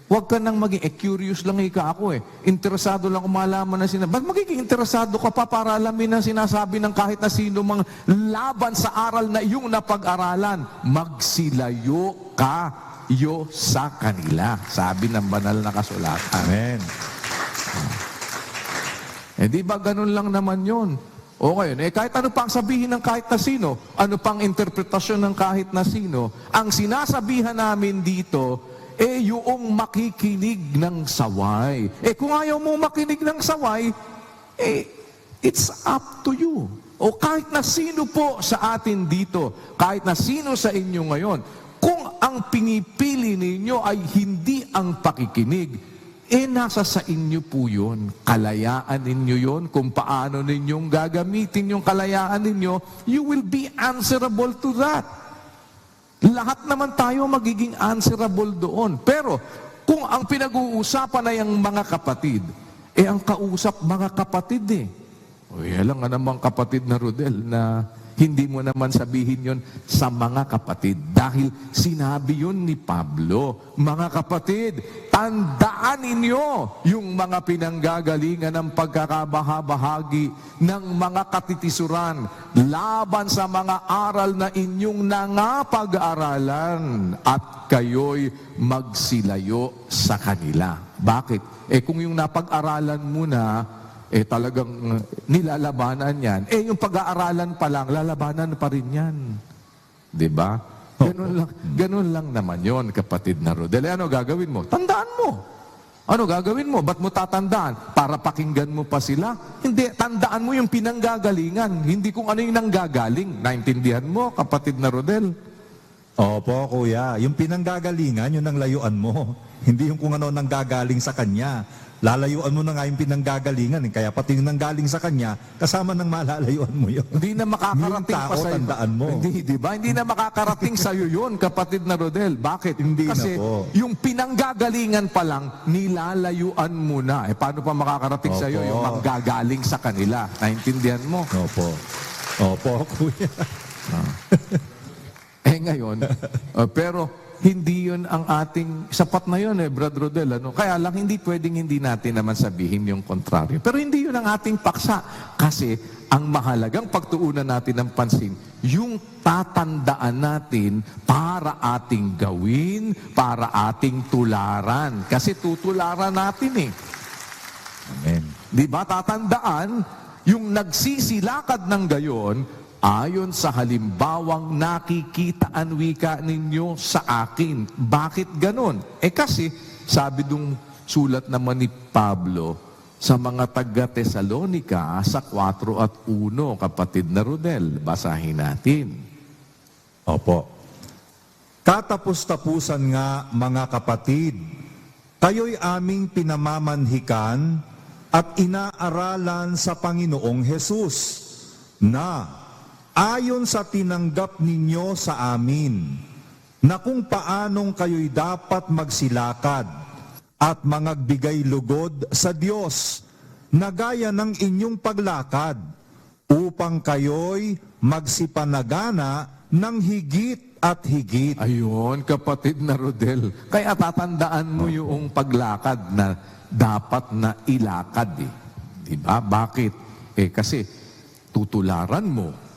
huwag ka nang maging, curious lang ako Interesado lang kumalaman na sinabi. Ba't magiging interesado ka pa para alamin ang sinasabi ng kahit na sino mang laban sa aral na iyong napag-aralan? Magsilayo kayo sa kanila. Sabi ng banal na kasulatan. Amen. Di ba ganun lang naman yun? O ngayon, kahit ano pang sabihin ng kahit na sino, ano pang interpretasyon ng kahit na sino, ang sinasabihan namin dito, yung makikinig ng saway. Kung ayaw mo makinig ng saway, it's up to you. O kahit na sino po sa atin dito, kahit na sino sa inyo ngayon, kung ang pinipili ninyo ay hindi ang pakikinig, nasa sa inyo po yun. Kalayaan ninyo yun. Kung paano ninyong gagamitin yung kalayaan ninyo, you will be answerable to that. Lahat naman tayo magiging answerable doon. Pero, kung ang pinag-uusapan ay ang mga kapatid, ang kausap mga kapatid O yan lang nga naman kapatid na Rodel na hindi mo naman sabihin yon sa mga kapatid. Dahil sinabi yun ni Pablo, mga kapatid, tandaan ninyo yung mga pinanggagalingan ng pagkakabahabahagi ng mga katitisuran laban sa mga aral na inyong nangapag-aralan at kayo'y magsilayo sa kanila. Bakit? Kung yung napag-aralan mo na, talagang nilalabanan yan. Yung pag-aaralan pa lang, lalabanan pa rin yan. Diba? Ganun lang naman yon kapatid na Rodel. Ano gagawin mo? Tandaan mo. Ano gagawin mo? Ba't mo tatandaan? Para pakinggan mo pa sila? Hindi, tandaan mo yung pinanggagalingan. Hindi kung ano yung nanggagaling. Naintindihan mo, kapatid na Rodel? Opo, kuya. Yung pinanggagalingan, yun ang layuan mo. Hindi yung kung ano nanggagaling sa kanya. Lalayuan mo na nga yung pinanggagalingan. Kaya pati yung nanggaling sa kanya, kasama ng malalayuan mo yun. Hindi na makakarating Yung tao, pa sa'yo. tandaan mo. Hindi, di ba? Hindi na makakarating sa'yo yun, kapatid na Rodel. Bakit? Hindi Kasi na po. yung pinanggagalingan pa lang, nilalayuan mo na. Paano pa makakarating Opo. sa'yo yung manggagaling sa kanila? Naintindihan mo? Opo. Opo, kuya. Ngayon, pero hindi yun ang ating, sapat na yun Brad Rodel. Kaya lang hindi pwedeng hindi natin naman sabihin yung kontraryo. Pero hindi yun ang ating paksa. Kasi ang mahalagang pagtuunan natin ng pansin, yung tatandaan natin para ating gawin, para ating tularan. Kasi tutularan natin Amen. Di ba? Tatandaan, yung nagsisilakad ng gayon, ayon sa halimbawang nakikitaan wika ninyo sa akin. Bakit ganon? Kasi, sabi dung sulat naman ni Pablo sa mga taga-Tesalonika sa 4 at 1, kapatid na Rodel. Basahin natin. Opo. Katapos-tapusan nga, mga kapatid, kayo'y aming pinamamanhikan at inaaralan sa Panginoong Hesus na ayon sa tinanggap ninyo sa amin, na kung paanong kayo'y dapat magsilakad at mangagbigay lugod sa Diyos, na gaya ng inyong paglakad, upang kayo'y magsipanagana ng higit at higit. Ayun, kapatid na Rodel. Kaya tatandaan mo yung paglakad na dapat na ilakad. Diba? Bakit? Kasi tutularan mo.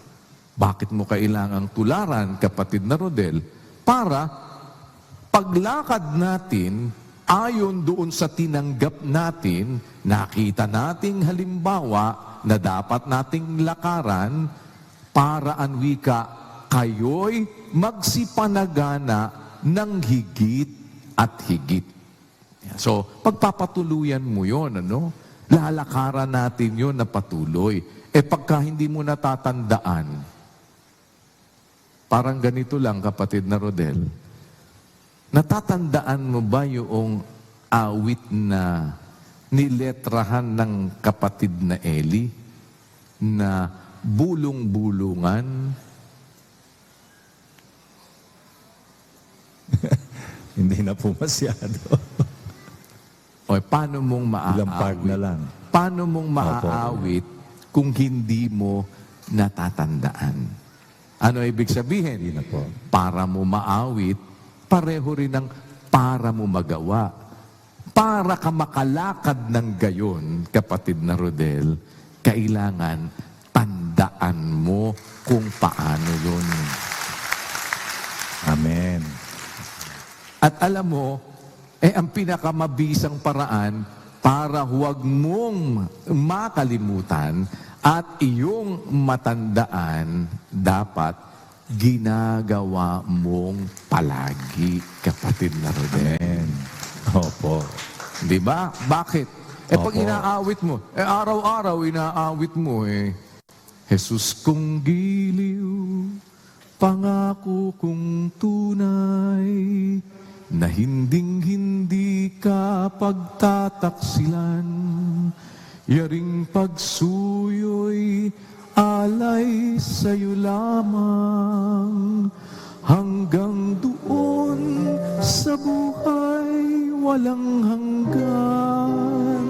Bakit mo kailangang tularan, kapatid na Rodel? Para paglakad natin, ayon doon sa tinanggap natin, nakita nating halimbawa na dapat nating lakaran para anwika, kayo'y magsipanagana ng higit at higit. So, pagpapatuluyan mo yun, lalakaran natin yun na patuloy. Pagka hindi mo natatandaan, parang ganito lang, kapatid na Rodel. Natatandaan mo ba yung awit na niletrahan ng kapatid na Eli na bulong-bulungan? Hindi na po masyado. Paano mong Ilang part maaawit? na lang. Paano mong maaawit kung hindi mo natatandaan? Ano ibig sabihin? Hindi na po. Para mo maawit, pareho rin ang para mo magawa. Para ka makalakad ng gayon, kapatid na Rodel, kailangan tandaan mo kung paano yun. Amen. At alam mo, ang pinakamabisang paraan para huwag mong makalimutan at iyong matandaan, dapat ginagawa mong palagi, kapatid na Rodel. Amen. Opo. Di ba? Bakit? Pag Opo. inaawit mo, araw-araw inaawit mo Jesus kong giliw, pangako kong tunay, na hinding-hindi ka pagtataksilan, yaring pagsuyo'y alay sa'yo lamang, hanggang doon sa buhay walang hanggan.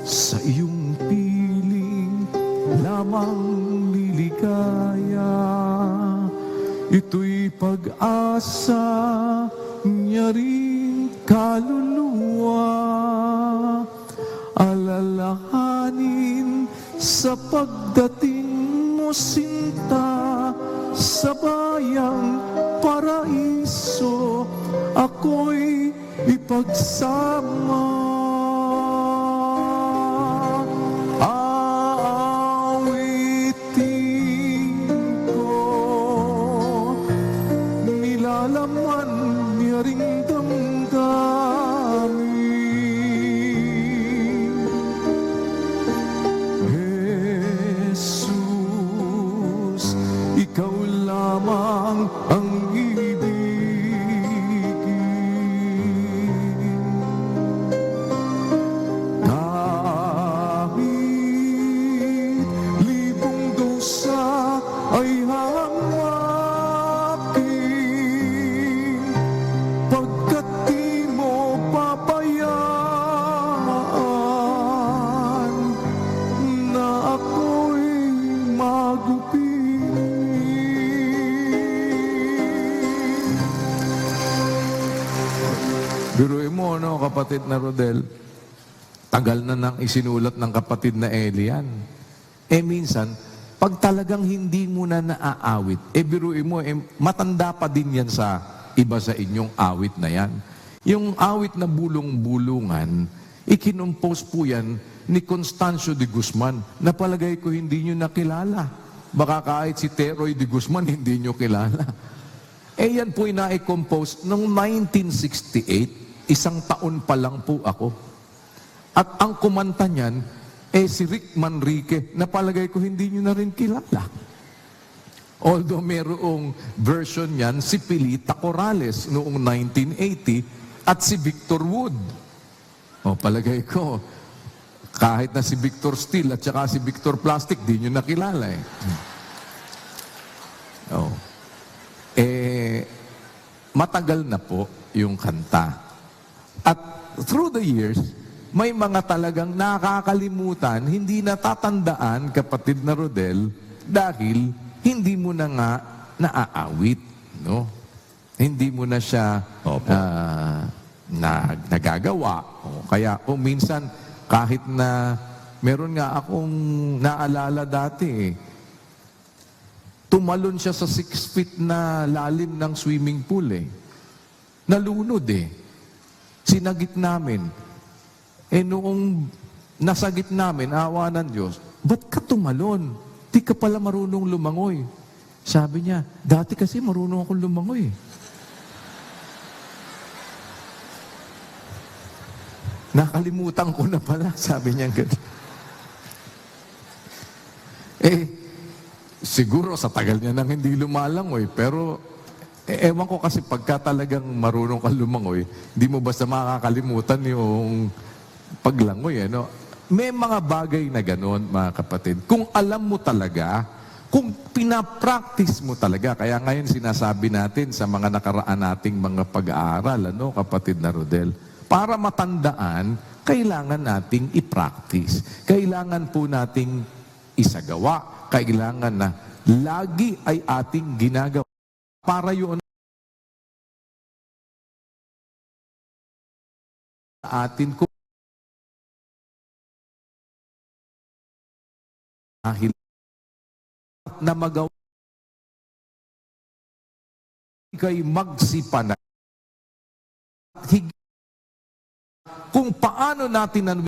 Sa iyong piling lamang liligaya, ito'y pag-asa niya rin kaluluwa. Alalahanin sa pagdating mo sinta, sa bayang paraiso ako'y ipagsama. Aawitin ko, nilalaman niya ring damdamin. Jesus, ikaw lamang ang ibigin. Kahit libong dusa ay hangakin, pagkat di mo papayaan na ako'y magupit. Biruin mo, no, kapatid na Rodel, tagal na nang isinulat ng kapatid na Elian. Minsan, pag talagang hindi mo na naaawit, biruin mo, matanda pa din yan sa iba sa inyong awit na yan. Yung awit na bulong-bulungan, ikinumpose po yan ni Constancio de Guzman, na palagay ko hindi nyo nakilala. Baka kahit si Teroy de Guzman, hindi nyo kilala. Yan po na-compose noong 1968, isang taon pa lang po ako. At ang kumanta niyan, si Rick Manrique, na palagay ko hindi nyo na rin kilala. Although mayroong version niyan, si Pilita Corrales noong 1980, at si Victor Wood. Palagay ko, kahit na si Victor Steel at saka si Victor Plastic, di nyo nakilala eh. Matagal na po yung kanta. At through the years, may mga talagang nakakalimutan, hindi natatandaan, kapatid na Rodel, dahil hindi mo na nga naaawit. No? Hindi mo na siya nagagawa. Kaya kung minsan, kahit na meron nga akong naalala dati, tumalon siya sa 6 feet na lalim ng swimming pool eh. Nalunod eh. Sinagit namin. Noong nasagit namin, awa ng Diyos, ba't ka tumalon? Di ka pala marunong lumangoy. Sabi niya, dati kasi marunong akong lumangoy. Nakalimutan ko na pala, sabi niya. Siguro sa tagal niya nang hindi lumalangoy, pero ewan ko kasi pagka talagang marunong kang lumangoy, di mo basta makakalimutan yung paglangoy. Ano? May mga bagay na gano'n, mga kapatid. Kung alam mo talaga, kung pinapractice mo talaga, kaya ngayon sinasabi natin sa mga nakaraan nating mga pag-aaral, ano, kapatid na Rodel, para matandaan, kailangan nating i-practice. Kailangan po nating isagawa. Kailangan na lagi ay ating ginagawa para yun sa atin kung dahil na magawa kay magsipanay kung paano natin ang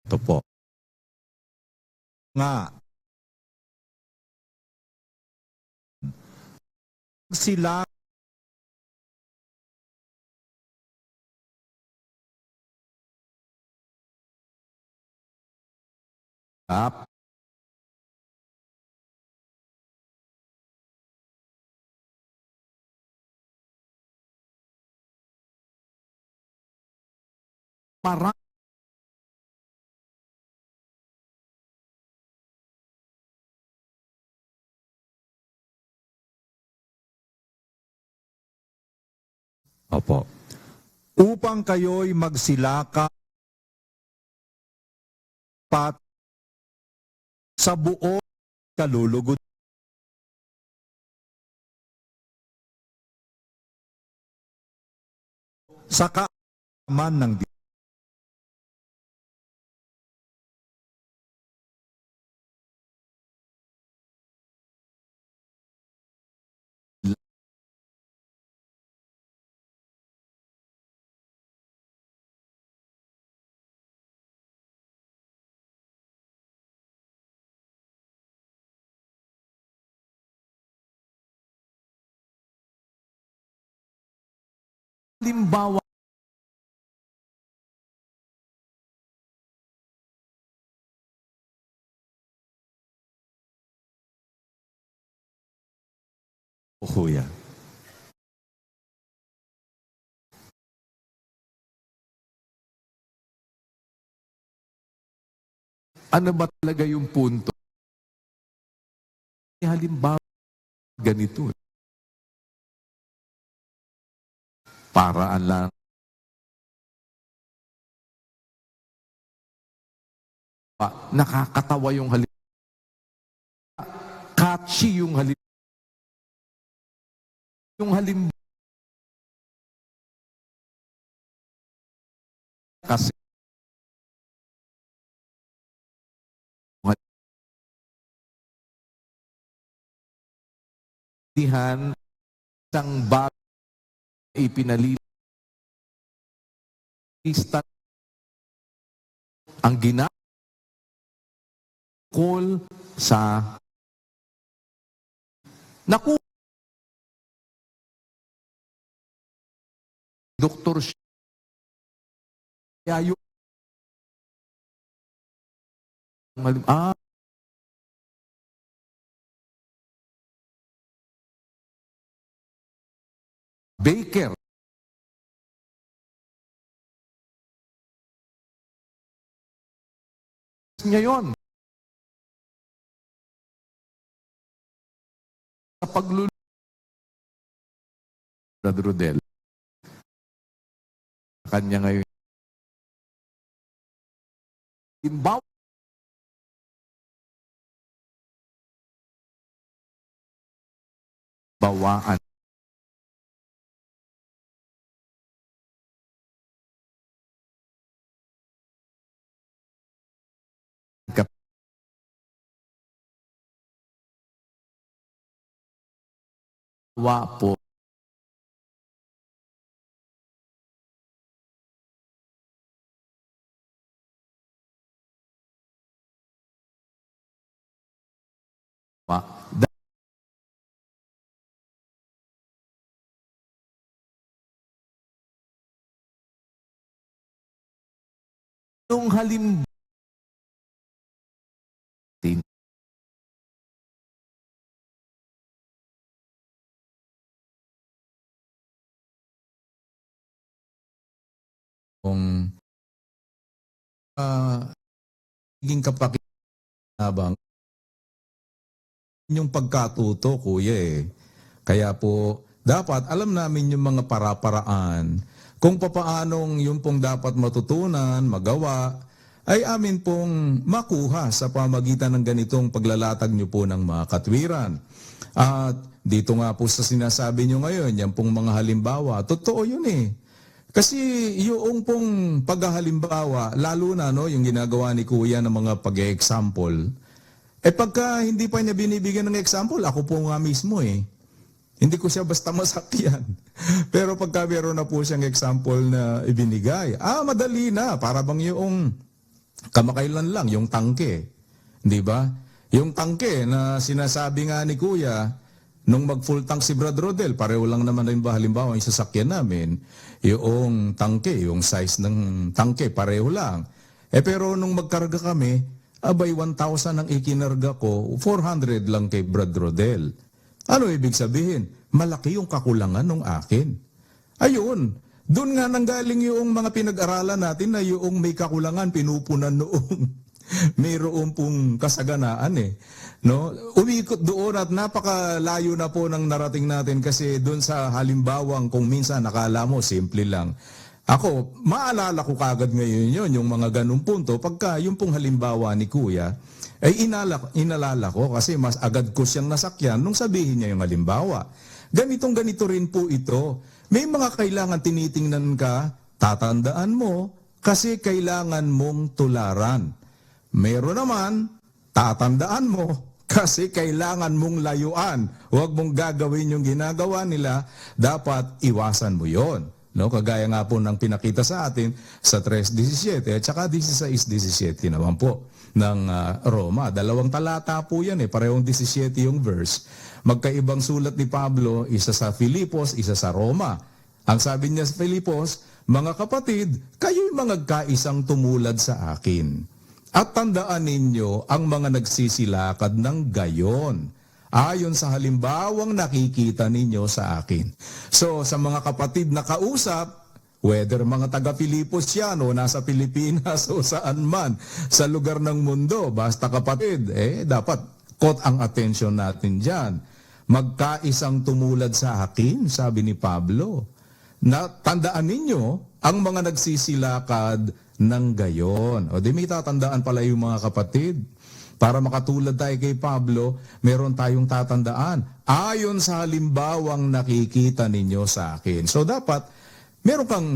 ito po nga sila para Opo. Upang kayo'y magsilaka pat sa buo kalulugod sa kaaman ng Diyos. halimbawa Kuya. ano ba talaga yung punto? Halimbawa ganito. Paraan lang nakakatawa yung halimbawa. Catchy yung halimbawa. Yung halimbawa kasi dihan isang bagay ipinalilista ang ginakol sa naku Dr. Kaya yung Baker niya yun sa paglulunod Brad Rodel kanya ngayon halimbawa bawaan po nung halimbawa Kung naging kapakinabang yung pagkatuto, kuya eh. Kaya po, dapat alam namin yung mga para-paraan kung papaanong yung pong dapat matutunan, magawa, ay amin pong makuha sa pamagitan ng ganitong paglalatag nyo po ng mga katwiran. At dito nga po sa sinasabi nyo ngayon, yan pong mga halimbawa, totoo yun eh. Kasi yung pong paghahalimbawa, lalo na no, yung ginagawa ni Kuya ng mga pag-example, pagka hindi pa niya binibigyan ng example, ako po nga mismo eh. Hindi ko siya basta masakyan. Pero pagka meron na po siyang example na ibinigay, madali na. Para bang yung kamakailan lang, yung tangke. Di ba? Yung tangke na sinasabi nga ni Kuya, nung mag-full tank si Brad Rodel, pareho lang naman rin ba halimbawa yung sasakyan namin, yung tangke, yung size ng tangke, pareho lang. Pero nung magkarga kami, abay 1,000 ang ikinarga ko, 400 lang kay Brad Rodel. Ano ibig sabihin? Malaki yung kakulangan ng akin. Ayun, Doon nga nanggaling yung mga pinag-aralan natin na yung may kakulangan, pinupunan noong mayroon pong kasaganaan eh. No? Umikot doon at napakalayo na po ng narating natin kasi doon sa halimbawang kung minsan nakala mo, simple lang. Ako, maalala ko kagad ngayon yun, yung mga ganung punto, pagka yung pong halimbawa ni Kuya, ay inalala ko kasi mas agad ko siyang nasakyan nung sabihin niya yung halimbawa. Ganito rin po ito. May mga kailangan tinitingnan ka, tatandaan mo, kasi kailangan mong tularan. Meron naman, tatandaan mo, kasi kailangan mong layuan. Huwag mong gagawin yung ginagawa nila, dapat iwasan mo yon. No, kagaya nga po ng pinakita sa atin sa 3:17 at saka 16:17 naman po ng Roma. 2 talata po yan parehong 17 yung verse. Magkaibang sulat ni Pablo, isa sa Filipos, isa sa Roma. Ang sabi niya sa Filipos, mga kapatid, kayo'y magkaisang tumulad sa akin. At tandaan ninyo ang mga nagsisilakad ng gayon, ayon sa halimbawang nakikita ninyo sa akin. So, sa mga kapatid na kausap, whether mga taga-Filipos yan o nasa Pilipinas o saan man sa lugar ng mundo, basta kapatid, dapat caught ang attention natin dyan. Magkaisang tumulad sa akin, sabi ni Pablo, na tandaan ninyo ang mga nagsisilakad ng gayon. O di may tatandaan pala yung mga kapatid. Para makatulad tayo kay Pablo, meron tayong tatandaan ayon sa halimbawang nakikita ninyo sa akin. So dapat, meron kang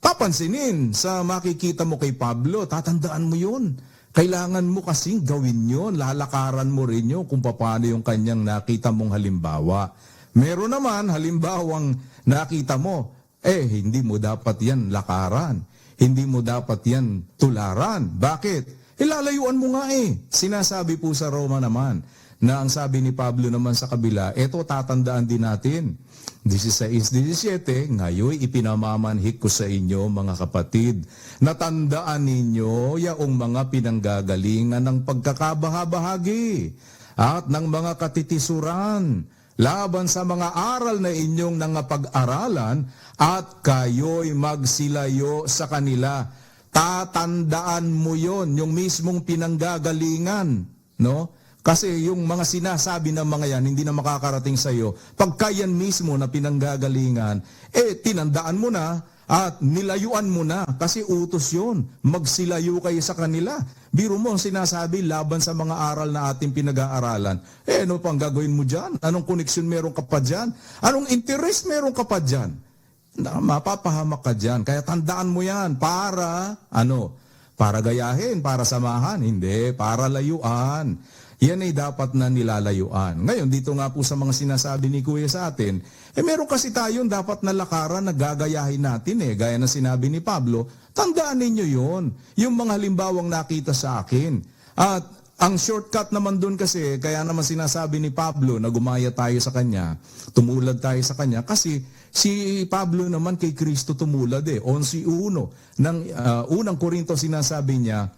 papansinin sa makikita mo kay Pablo, tatandaan mo yun. Kailangan mo kasing gawin yun, lalakaran mo rin yun kung paano yung kanyang nakita mong halimbawa. Meron naman halimbawang nakita mo, hindi mo dapat yan lakaran. Hindi mo dapat yan tularan. Bakit? Ilalayuan mo nga Sinasabi po sa Roma naman na ang sabi ni Pablo naman sa kabila, eto tatandaan din natin. 16:17, ngayon ipinamamanhik ko sa inyo mga kapatid, natandaan ninyo yaong mga pinanggagalingan ng pagkakabahabahagi at ng mga katitisuran laban sa mga aral na inyong nangapag-aralan at kayo'y magsilayo sa kanila. Tatandaan mo yon, yung mismong pinanggagalingan, no? Kasi yung mga sinasabi ng mga yan, hindi na makakarating sa iyo. Pagka yan mismo na pinanggagalingan, tinandaan mo na at nilayuan mo na. Kasi utos yun. Magsilayo kayo sa kanila. Biro mo ang sinasabi laban sa mga aral na ating pinag-aaralan. Ano pang gagawin mo dyan? Anong koneksyon meron ka pa dyan? Anong interest meron ka pa dyan? Mapapahamak ka dyan. Kaya tandaan mo yan para, para gayahin, para samahan. Hindi, para layuan. Yan ay dapat na nilalayuan. Ngayon, dito nga po sa mga sinasabi ni Kuya sa atin, meron kasi tayong dapat na lakaran na gagayahin natin Gaya na sinabi ni Pablo, tandaan ninyo yun. Yung mga halimbawang nakita sa akin. At ang shortcut naman dun kasi, kaya naman sinasabi ni Pablo na gumaya tayo sa kanya, tumulad tayo sa kanya, kasi si Pablo naman kay Kristo tumulad 11:1 ng unang Korinto sinasabi niya,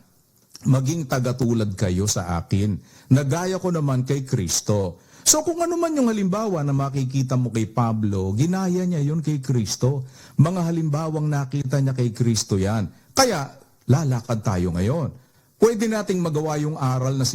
maging tagatulad kayo sa akin, nagaya ko naman kay Kristo. So kung ano man yung halimbawa na makikita mo kay Pablo, ginaya niya yun kay Kristo. Mga halimbawang nakita niya kay Kristo yan. Kaya lalakad tayo ngayon. Pwede nating magawa yung aral na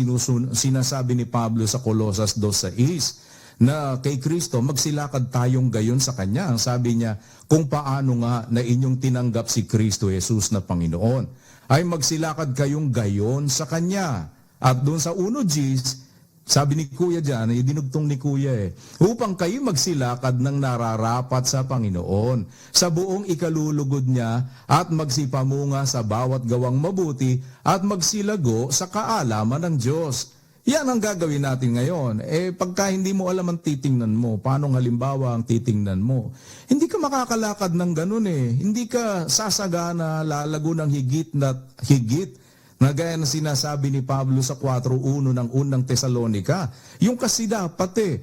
sinasabi ni Pablo sa Colosas 2:6 na kay Kristo magsilakad tayong gayon sa Kanya. Ang sabi niya, kung paano nga na inyong tinanggap si Kristo Jesus na Panginoon, ay magsilakad kayong gayon sa Kanya. At doon sa 1:10, sabi ni Kuya dyan, dinugtong ni Kuya upang kayo magsilakad ng nararapat sa Panginoon, sa buong ikalulugod niya at magsipamunga sa bawat gawang mabuti at magsilago sa kaalaman ng Diyos. Yan ang gagawin natin ngayon. Pagka hindi mo alam ang titingnan mo, paano halimbawa ang titingnan mo, hindi ka makakalakad ng ganun Hindi ka sasagana, lalago ng higit na higit, na gaya na sinasabi ni Pablo sa 4:1 ng unang Tesalonika. Yung kasi dapat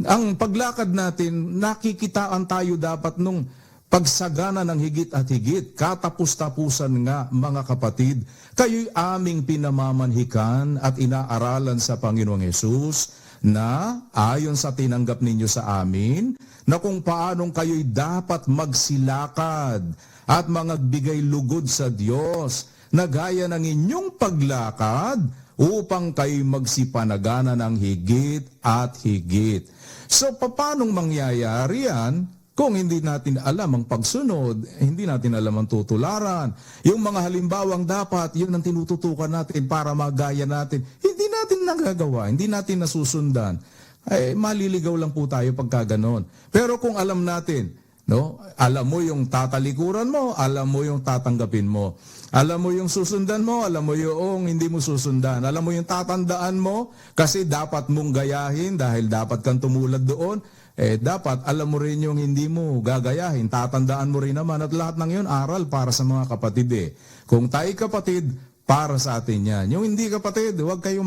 ang paglakad natin, nakikitaan tayo dapat nung pagsagana ng higit at higit, katapus-tapusan nga mga kapatid, kayo'y aming pinamamanhikan at inaaralan sa Panginoong Hesus na ayon sa tinanggap ninyo sa amin, na kung paanong kayo'y dapat magsilakad at magbigay lugod sa Diyos, na gaya ng inyong paglakad upang kayo'y magsipanagana ng higit at higit. So, paanong mangyayari yan? Kung hindi natin alam ang pagsunod, hindi natin alam ang tutularan. Yung mga halimbawang dapat, yun ang tinututukan natin para magaya natin. Hindi natin nagagawa, hindi natin nasusundan. Ay, maliligaw lang po tayo pagka ganon. Pero kung alam natin, no, alam mo yung tatalikuran mo, alam mo yung tatanggapin mo. Alam mo yung susundan mo, alam mo yung hindi mo susundan. Alam mo yung tatandaan mo, kasi dapat mong gayahin dahil dapat kang tumulad doon. Dapat alam mo rin yung hindi mo gagayahin, tatandaan mo rin naman, at lahat ng yun aral para sa mga kapatid. Kung tayo kapatid, para sa atin yan. Yung hindi kapatid, huwag kayong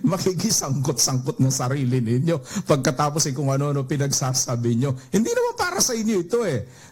makikisangkot-sangkot ng sarili ninyo pagkatapos kung ano pinagsasabi nyo. Hindi naman para sa inyo ito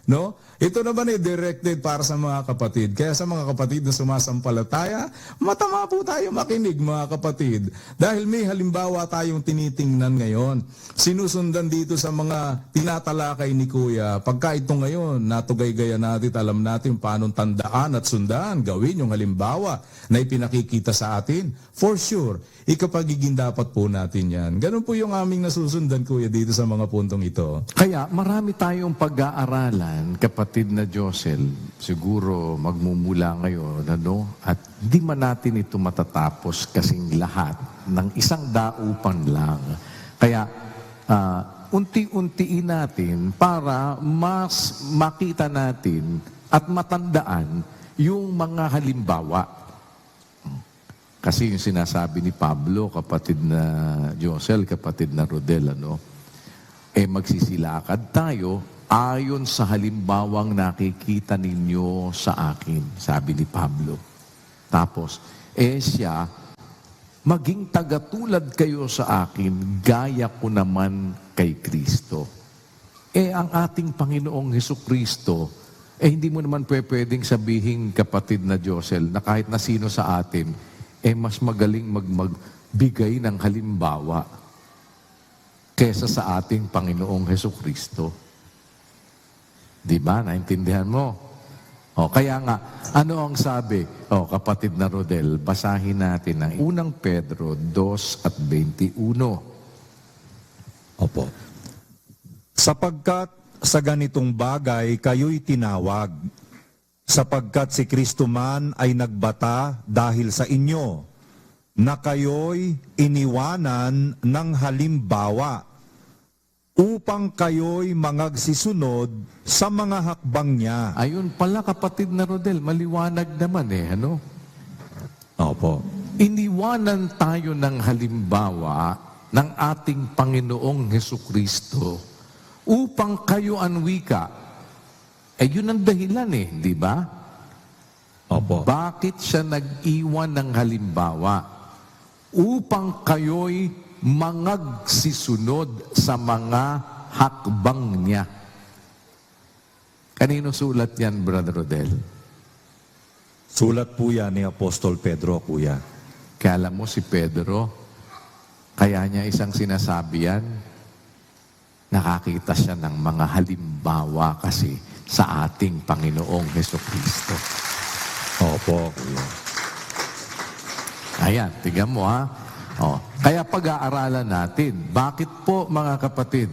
no? Ito naman directed para sa mga kapatid. Kaya sa mga kapatid na sumasampalataya, matama po tayo makinig mga kapatid. Dahil may halimbawa tayong tinitingnan ngayon. Sinusundan dito sa mga tinatalakay ni Kuya. Pagka ito ngayon, natugay-gaya natin, alam natin paano tandaan at sundan, gawin yung halimbawa na ipinakikita sa atin. For sure, ikapagiging dapat po natin yan. Ganun po yung aming nasusundan, Kuya, dito sa mga puntong ito. Kaya marami tayong pag-aaralan, kapatid na Josel, siguro magmumula ngayon, at di man natin ito matatapos kasing lahat ng isang daupan lang. Kaya unti-untiin natin para mas makita natin at matandaan yung mga halimbawa. Kasi yung sinasabi ni Pablo, kapatid na Josel, kapatid na Rodel, magsisilakad tayo ayon sa halimbawang nakikita ninyo sa akin, sabi ni Pablo. Tapos, siya, maging tagatulad kayo sa akin, gaya ko naman kay Kristo. Ang ating Panginoong Hesukristo, hindi mo naman pwedeng sabihin, kapatid na Josel, na kahit na sino sa atin, mas magaling magbigay ng halimbawa kesa sa ating Panginoong Hesukristo. Di ba? Naintindihan mo? Kaya nga, ano ang sabi? Kapatid na Rodel, basahin natin ang unang Pedro 2:21. Opo. Sapagkat sa ganitong bagay kayo'y tinawag, sapagkat si Kristo man ay nagbata dahil sa inyo, na kayo'y iniwanan ng halimbawa, upang kayo'y mangagsisunod sa mga hakbang niya. Ayun pala, kapatid na Rodel, maliwanag naman Opo. Iniwanan tayo ng halimbawa ng ating Panginoong Hesukristo upang kayo anwika. Yun ang dahilan di ba? Opo. Bakit siya nag-iwan ng halimbawa? Upang kayo'y mangagsisunod sa mga hakbang niya. Kanino sulat yan, Brother Rodel? Sulat po yan ni Apostol Pedro, Kuya. Kaya alam mo si Pedro, kaya niya isang sinasabi yan, nakakita siya ng mga halimbawa kasi sa ating Panginoong Hesukristo. Opo, Kuya. Ayan, tingnan mo Kaya pag-aaralan natin, bakit po mga kapatid,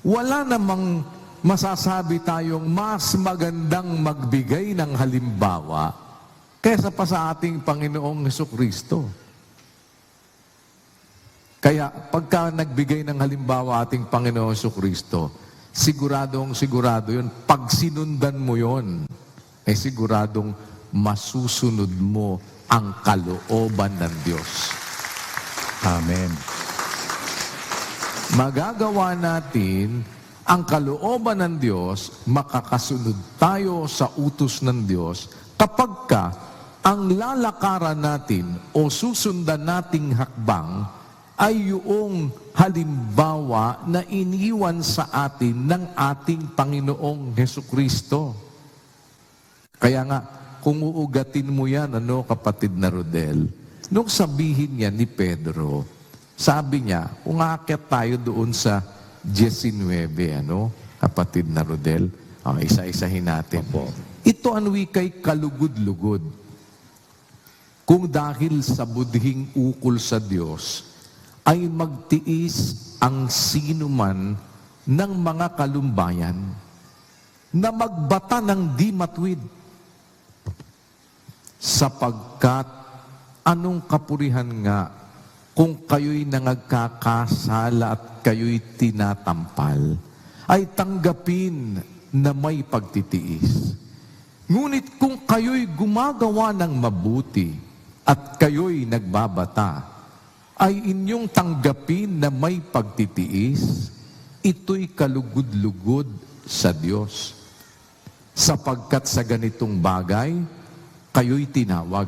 wala namang masasabi tayong mas magandang magbigay ng halimbawa kaysa pa sa ating Panginoong Hesukristo. Kaya pagka nagbigay ng halimbawa ating Panginoong Hesukristo, sigurado yun, pag sinundan mo yun, siguradong masusunod mo ang kalooban ng Diyos. Amen. Magagawa natin ang kalooban ng Diyos, makakasunod tayo sa utos ng Diyos kapag ang lalakaran natin o susundan nating hakbang ay yung halimbawa na iniwan sa atin ng ating Panginoong Hesukristo. Kaya nga, kung uugatin mo yan, kapatid na Rodel, nung sabihin niya ni Pedro, Sabi niya, kung aakyat tayo doon sa 19, kapatid na Rodel, isa-isahin natin. Opo. Ito ang wikay kalugod-lugod. Kung dahil sa budhing ukol sa Diyos, ay magtiis ang sinuman ng mga kalumbayan na magbata ng di matwid. Sapagkat anong kapurihan nga kung kayo'y nangagkakasala at kayo'y tinatampal, ay tanggapin na may pagtitiis. Ngunit kung kayo'y gumagawa ng mabuti at kayo'y nagbabata, ay inyong tanggapin na may pagtitiis, ito'y kalugod-lugod sa Diyos. Sapagkat sa ganitong bagay, kayo'y tinawag.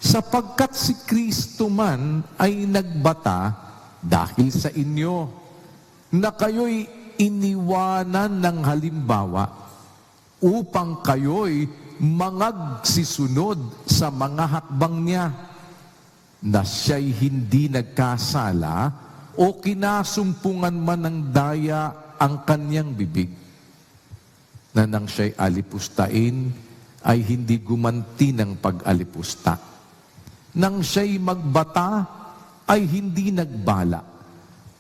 Sapagkat si Kristo man ay nagbata dahil sa inyo, na kayo'y iniwanan ng halimbawa upang kayo'y mangagsisunod sa mga hakbang niya, na siya'y hindi nagkasala o kinasumpungan man ng daya ang kanyang bibig, na nang siya'y alipustain ay hindi gumanti ng pag-alipusta. Nang siya'y magbata ay hindi nagbala,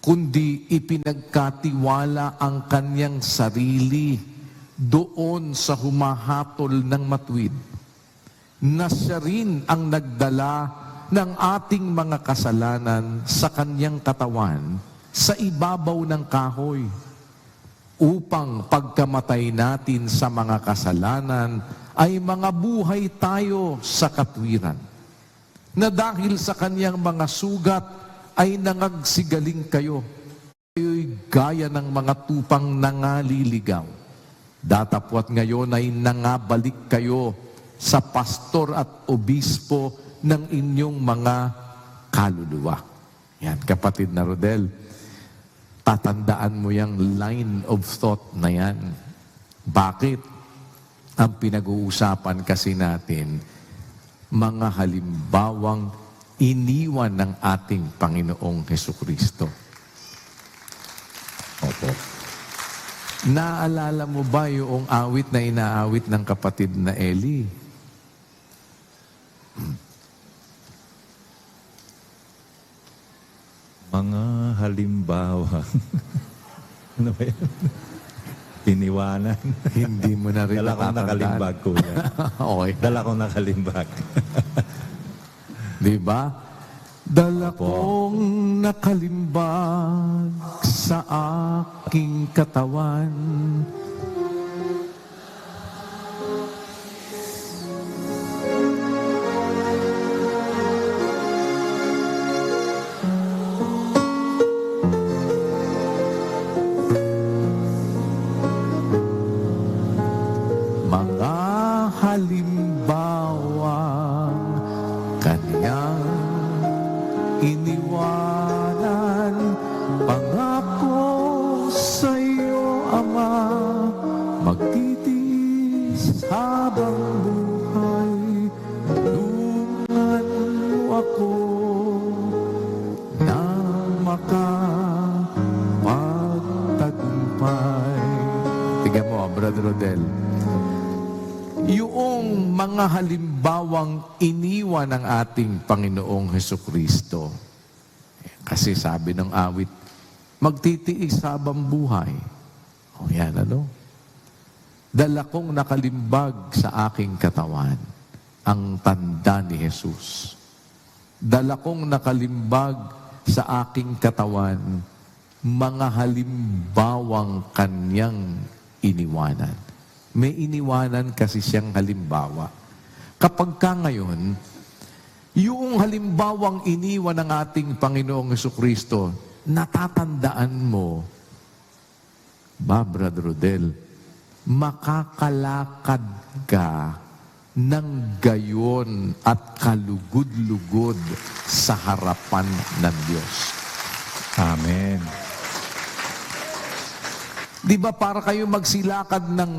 kundi ipinagkatiwala ang kanyang sarili doon sa humahatol ng matwid, na siya rin ang nagdala ng ating mga kasalanan sa kanyang katawan sa ibabaw ng kahoy, upang pagkamatay natin sa mga kasalanan ay mga buhay tayo sa katwiran, na dahil sa kanyang mga sugat ay nangagsigaling kayo. Kayo'y gaya ng mga tupang nangaliligaw. Datapwat ngayon ay nangabalik kayo sa pastor at obispo ng inyong mga kaluluwa. Yan, kapatid na Rodel, tatandaan mo yung line of thought na yan. Bakit? Ang pinag-uusapan kasi natin, mga halimbawang iniwan ng ating Panginoong Hesukristo. Opo. Naalala mo ba yung awit na inaawit ng kapatid na Eli? Mga halimbawa. Ano ba yan? Iniwanan. Hindi mo na rin Dala kong nakalimbag, kuya. Okay. Dala kong nakalimbag. Di ba? Dala Opo. kong nakalimbag sa aking katawan. Mga halimbawang kanyang iniwanan, pangako sa iyo, Ama, magtitiis habang buhay, tulungan mo ako na makapagtagumpay. Tingnan mo, Brother Rodel, yung mga halimbawang iniwan ng ating Panginoong Hesukristo. Kasi sabi ng awit, magtitiis habang buhay. O yan, ano? Dala kong nakalimbag sa aking katawan ang tanda ni Jesus. Dala kong nakalimbag sa aking katawan mga halimbawang kanyang iniwanan. May iniwanan kasi siyang halimbawa. Kapag ka ngayon, yung halimbawang iniwan ng ating Panginoong Hesukristo, natatandaan mo, ba, Brother Rodel, makakalakad ka ng gayon at kalugod-lugod sa harapan ng Diyos. Amen. Di ba para kayo magsilakad ng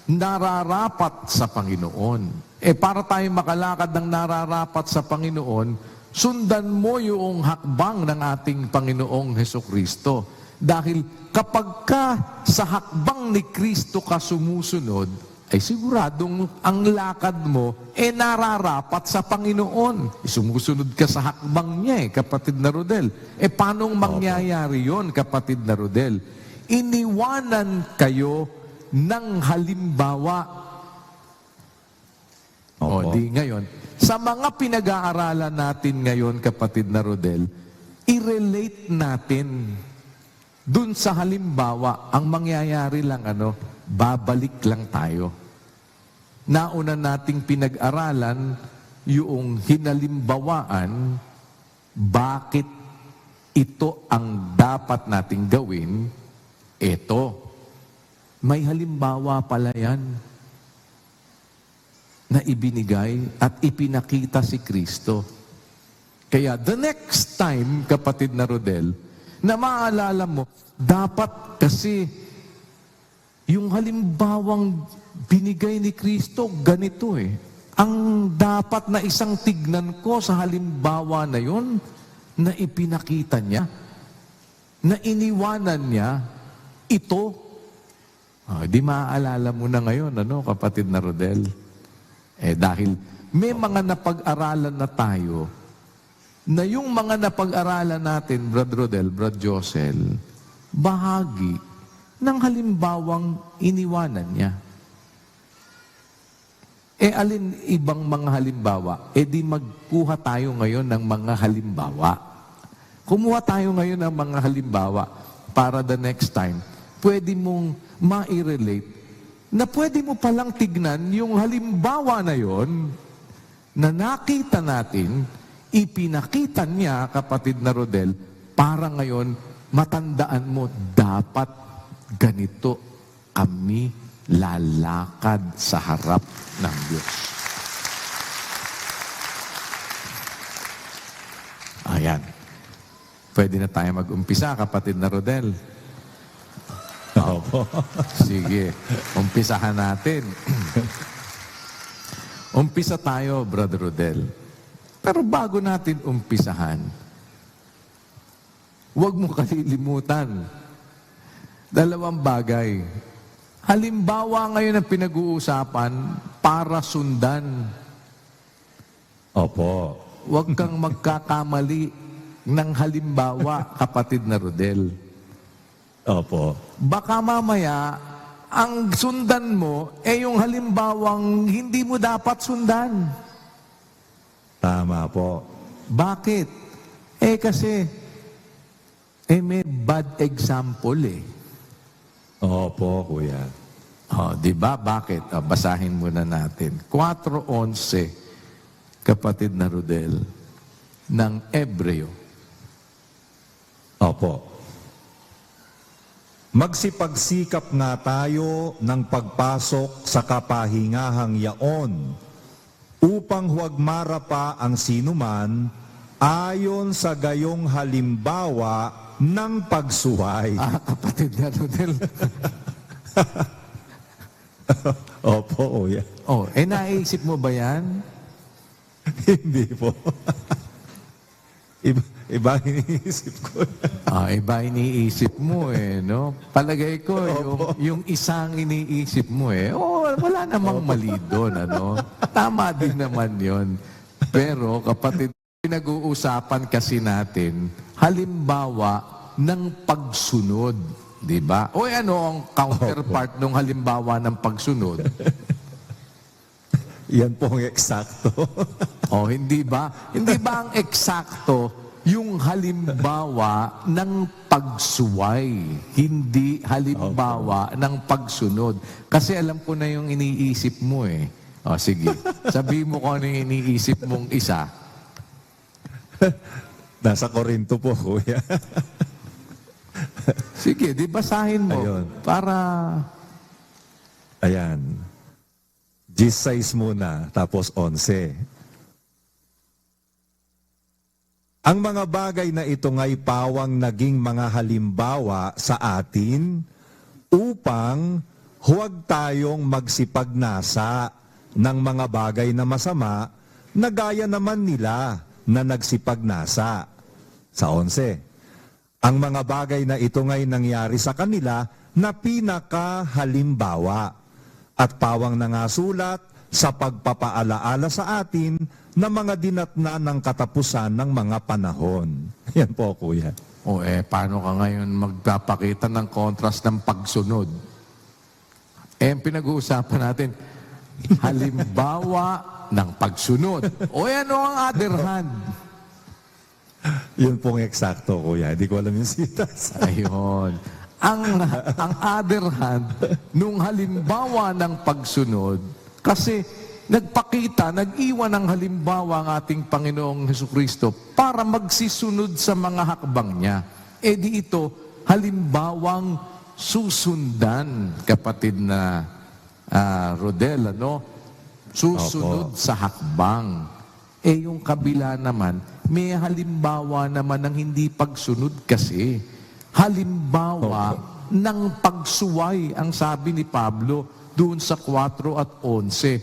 nararapat sa Panginoon? Para tayo makalakad ng nararapat sa Panginoon, Sundan mo yung hakbang ng ating Panginoong Hesukristo. Dahil kapag ka sa hakbang ni Kristo ka sumusunod, ay siguradong ang lakad mo nararapat sa Panginoon. Sumusunod ka sa hakbang niya kapatid na Rodel. Paano mangyayari yon, kapatid na Rodel? Iniwanan kayo ng halimbawa. Opo. Di ngayon, sa mga pinag-aaralan natin ngayon, kapatid na Rodel, i-relate natin dun sa halimbawa, ang mangyayari lang babalik lang tayo. Nauna nating pinag-aralan yung hinalimbawaan, bakit ito ang dapat nating gawin. Ito, may halimbawa pala yan na ibinigay at ipinakita si Kristo. Kaya the next time, kapatid na Rodel, na maalala mo, dapat kasi yung halimbawang binigay ni Kristo, ganito Ang dapat na isang tignan ko sa halimbawa na yun, na ipinakita niya, na iniwanan niya, ito. Di maaalala mo na ngayon, kapatid na Rodel? Dahil may mga napag-aralan na tayo, na yung mga napag-aralan natin, Brad Rodel, Brad Josel, bahagi ng halimbawang iniwanan niya. Alin ibang mga halimbawa? Di magkuha tayo ngayon ng mga halimbawa. Kumuha tayo ngayon ng mga halimbawa para the next time, pwede mong ma-relate na pwede mo palang tignan yung halimbawa na yon na nakita natin, ipinakita niya, kapatid na Rodel, para ngayon matandaan mo, dapat ganito kami lalakad sa harap ng Diyos. Ayan. Pwede na tayo mag-umpisa, kapatid na Rodel. Opo. Sige, umpisahan natin. Umpisa tayo, Brother Rodel. Pero bago natin umpisahan, huwag mo kalilimutan. Dalawang bagay. Halimbawa ngayon ang pinag-uusapan para sundan. Opo. Huwag kang magkakamali ng halimbawa, kapatid na Rodel. Opo. Baka mamaya, ang sundan mo, yung halimbawang hindi mo dapat sundan. Tama po. Bakit? Kasi, may bad example Opo, kuya. Di ba? Bakit? Basahin muna natin. 4:11, kapatid na Rodel, ng Ebreo. Opo. Magsipagsikap nga tayo ng pagpasok sa kapahingahang yaon upang huwag marapa ang sinuman ayon sa gayong halimbawa ng pagsuway. Kapatid na Rodel. Opo, kuya. Naisip mo ba yan? Hindi po. Iba iniisip ko. Iba iniisip mo no? Palagay ko, yung isang iniisip mo wala namang mali doon, Tama din naman yon. Pero, kapatid, pinag-uusapan kasi natin, halimbawa ng pagsunod. Di ba? Ang counterpart ng halimbawa ng pagsunod? Yan po ang eksakto. Hindi ba? Hindi ba ang eksakto yung halimbawa ng pagsuway, hindi halimbawa ng pagsunod? Kasi alam ko na yung iniisip mo sige, sabihin mo kung ano yung iniisip mong isa. Nasa Korinto po, kuya. Sige, di basahin mo. Ayun. Para... Ayan. G6 muna, tapos 11. Ang mga bagay na ito nga'y pawang naging mga halimbawa sa atin upang huwag tayong magsipagnasa ng mga bagay na masama na gaya naman nila na nagsipagnasa. Sa 11, ang mga bagay na ito ngay nangyari sa kanila na pinakahalimbawa at pawang nangasulat sa pagpapaalaala sa atin na mga dinatna ng katapusan ng mga panahon. Yan po, Kuya. Paano ka ngayon magpapakita ng contrast ng pagsunod? Ang pinag-uusapan natin, halimbawa ng pagsunod. Ano ang other hand? Yun pong eksakto, Kuya. Hindi ko alam yung sitas. Ayun. Ang other hand, nung halimbawa ng pagsunod, kasi nagpakita, nag-iwan ng halimbawa ang ating Panginoong Hesukristo para magsisunod sa mga hakbang niya. Di ito, halimbawang susundan, kapatid na Rodel, susunod sa hakbang. Yung kabila naman, may halimbawa naman ng hindi pagsunod kasi. Halimbawa ng pagsuway, ang sabi ni Pablo doon sa 4 at 11.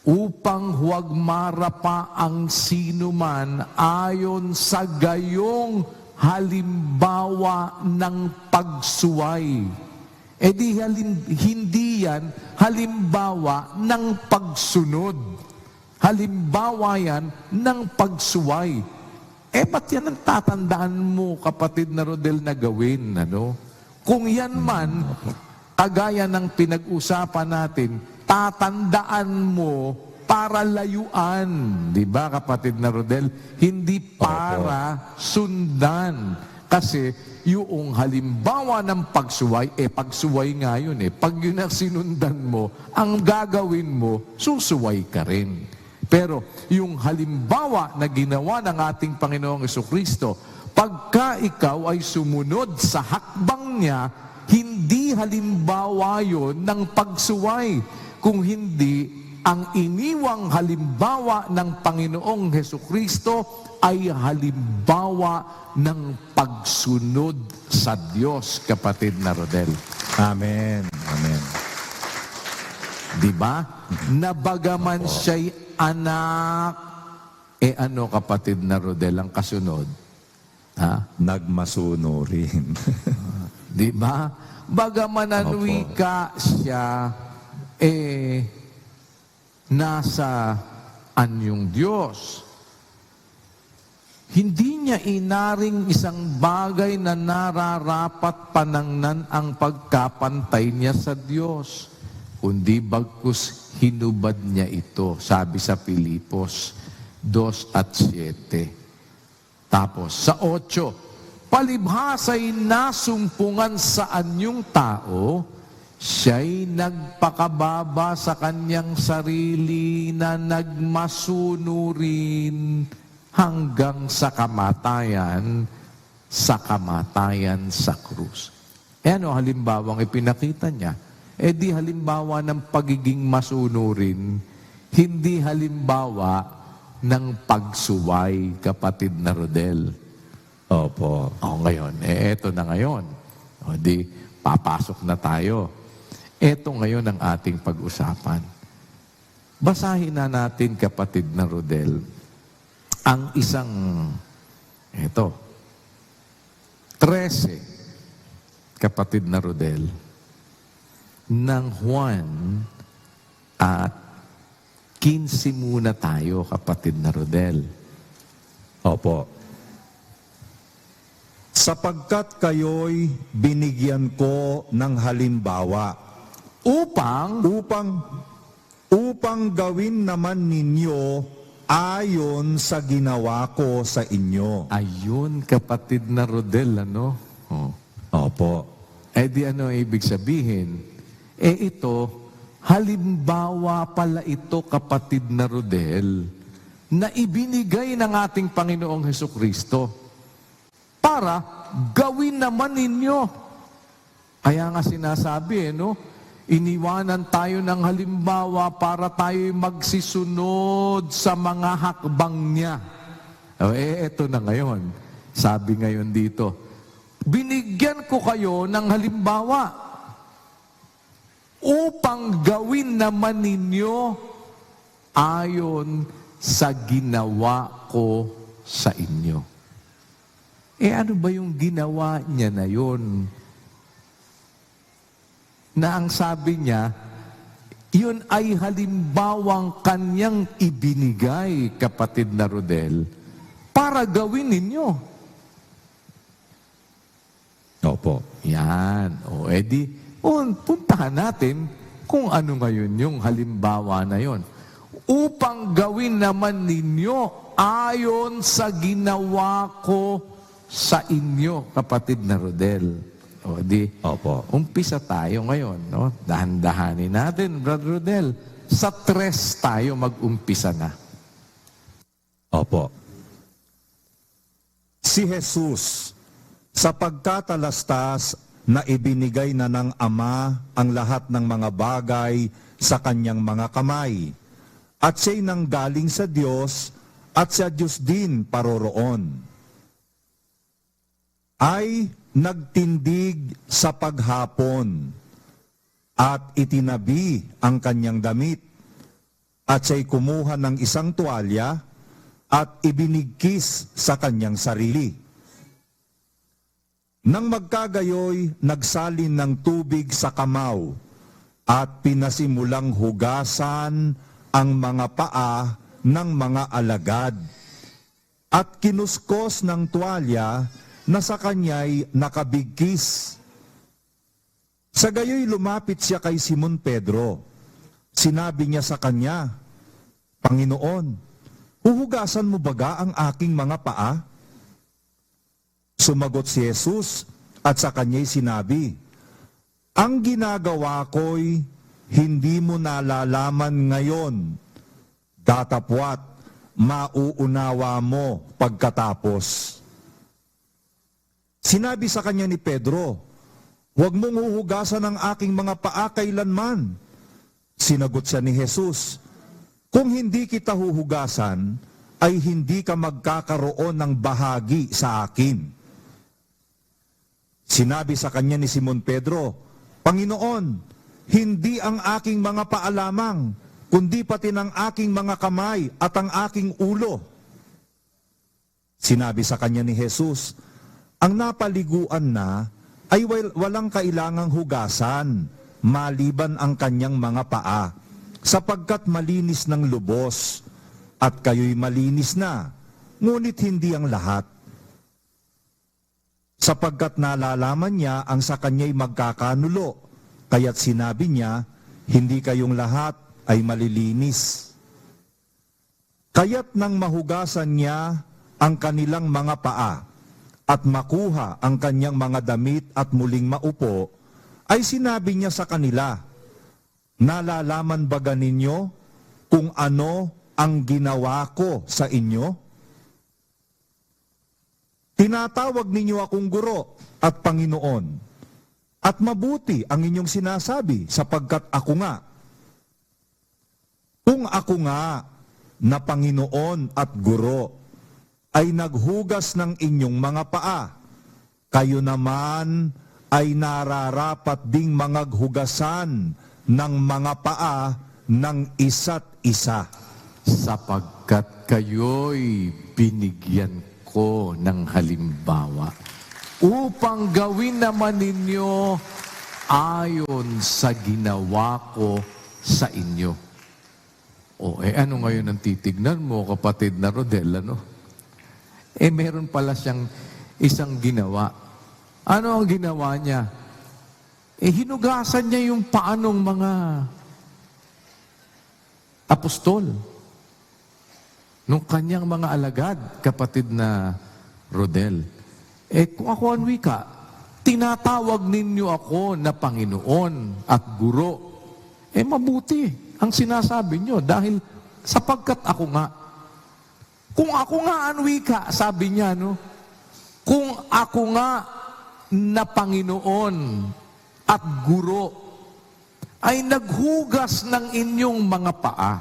Upang huwag marapa ang sinuman ayon sa gayong halimbawa ng pagsuway. Hindi yan halimbawa ng pagsunod. Halimbawa yan ng pagsuway. Ba't yan ang tatandaan mo, kapatid na Rodel, na gawin? Kung yan man, kagaya ng pinag-usapan natin, tatandaan mo para layuan. Di ba, kapatid na Rodel? Hindi para sundan. Kasi yung halimbawa ng pagsuway, pagsuway nga yun. Pag yun ang sinundan mo, ang gagawin mo, susuway ka rin. Pero yung halimbawa na ginawa ng ating Panginoong Hesukristo, pagka ikaw ay sumunod sa hakbang niya, hindi halimbawa yon ng pagsuway. Kung hindi, ang iniwang halimbawa ng Panginoong Hesukristo ay halimbawa ng pagsunod sa Diyos, kapatid na Rodel. Amen. Amen. Di ba? Nabagaman siya'y anak, kapatid na Rodel, ang kasunod? Nagmasunurin. Di ba? Bagaman ang wika siya, nasa anyong Diyos. Hindi niya inaring isang bagay na nararapat panangnan ang pagkapantay niya sa Diyos, kundi bagkus hinubad niya ito, sabi sa Pilipos 2 at 7. Tapos sa 8, palibhasa'y nasumpungan sa anyong tao, siya'y nagpakababa sa kanyang sarili na nagmasunurin hanggang sa kamatayan sa krus. Halimbawang ipinakita niya? Di halimbawa ng pagiging masunurin, hindi halimbawa ng pagsuway, kapatid na Rodel. Opo. Ngayon, eto na ngayon. Di, papasok na tayo. Eto ngayon ang ating pag-usapan. Basahin na natin, kapatid na Rodel, ang isang, 13, kapatid na Rodel, ng Juan at 15 muna tayo, kapatid na Rodel. Opo. Sapagkat kayo'y binigyan ko ng halimbawa upang gawin naman ninyo ayon sa ginawa ko sa inyo. Ayun, kapatid na Rodel, Opo. Di ibig sabihin? Ito, halimbawa pala ito, kapatid na Rodel, na ibinigay ng ating Panginoong Hesukristo para gawin naman ninyo. Kaya nga sinasabi, iniwanan tayo ng halimbawa para tayo magsisunod sa mga hakbang niya. Ito na ngayon. Sabi ngayon dito, binigyan ko kayo ng halimbawa upang gawin naman ninyo ayon sa ginawa ko sa inyo. Ano ba yung ginawa niya na yun? Na ang sabi niya, yun ay halimbawang kanyang ibinigay, kapatid na Rodel, para gawin ninyo. Opo. Yan. Puntahan natin kung ano ngayon yung halimbawa na yon. Upang gawin naman ninyo ayon sa ginawa ko sa inyo, kapatid na Rodel. Opo. Umpisa tayo ngayon, no? Dahan-dahanin natin, Brother Rodel. Sa 3 tayo mag-umpisa na. Opo. Si Jesus, sa pagkatalastas na ibinigay na ng Ama ang lahat ng mga bagay sa kanyang mga kamay, at siya'y nanggaling sa Diyos at sa Diyos din paroroon, ay nagtindig sa paghapon at itinabi ang kanyang damit, at siya'y kumuha ng isang tuwalya at ibinigkis sa kanyang sarili. Nang magkagayoy, nagsalin ng tubig sa kamaw at pinasimulang hugasan ang mga paa ng mga alagad at kinuskos ng tuwalya na sa kanya'y nakabigkis. Sa gayoy lumapit siya kay Simon Pedro. Sinabi niya sa kanya, Panginoon, huhugasan mo baga ang aking mga paa? Sumagot si Jesus at sa kanya'y sinabi, Ang ginagawa ko'y hindi mo nalalaman ngayon, datapwat mauunawa mo pagkatapos. Sinabi sa kanya ni Pedro, Huwag mong huhugasan ang aking mga paa kailanman. Sinagot siya ni Jesus, Kung hindi kita huhugasan, ay hindi ka magkakaroon ng bahagi sa akin. Sinabi sa kanya ni Simon Pedro, Panginoon, hindi ang aking mga paa lamang, kundi pati ng aking mga kamay at ang aking ulo. Sinabi sa kanya ni Jesus, ang napaliguan na ay walang kailangang hugasan, maliban ang kanyang mga paa, sapagkat malinis ng lubos, at kayo'y malinis na, ngunit hindi ang lahat. Sapagkat nalalaman niya ang sa kanya'y magkakanulo, kaya't sinabi niya, hindi kayong lahat ay malilinis. Kaya't nang mahugasan niya ang kanilang mga paa, at makuha ang kanyang mga damit at muling maupo, ay sinabi niya sa kanila, Nalalaman ba ninyo kung ano ang ginawa ko sa inyo? Tinatawag ninyo akong guro at Panginoon, at mabuti ang inyong sinasabi sapagkat ako nga. Kung ako nga na Panginoon at guro ay naghugas ng inyong mga paa, kayo naman ay nararapat ding mangaghugasan ng mga paa ng isa't isa. Sapagkat kayo'y binigyan ko ng halimbawa, upang gawin naman ninyo ayon sa ginawa ko sa inyo. Ano ngayon ang titignan mo, kapatid na Rodel, ano? Meron pala siyang isang ginawa. Ano ang ginawa niya? Hinugasan niya yung paanong mga apostol, nung kanyang mga alagad, kapatid na Rodel. Kung ako ang wika, tinatawag ninyo ako na Panginoon at Guro. Mabuti ang sinasabi nyo dahil sapagkat ako nga. Kung ako nga ang wika, sabi niya, no? Kung ako nga na Panginoon at Guro ay naghugas ng inyong mga paa,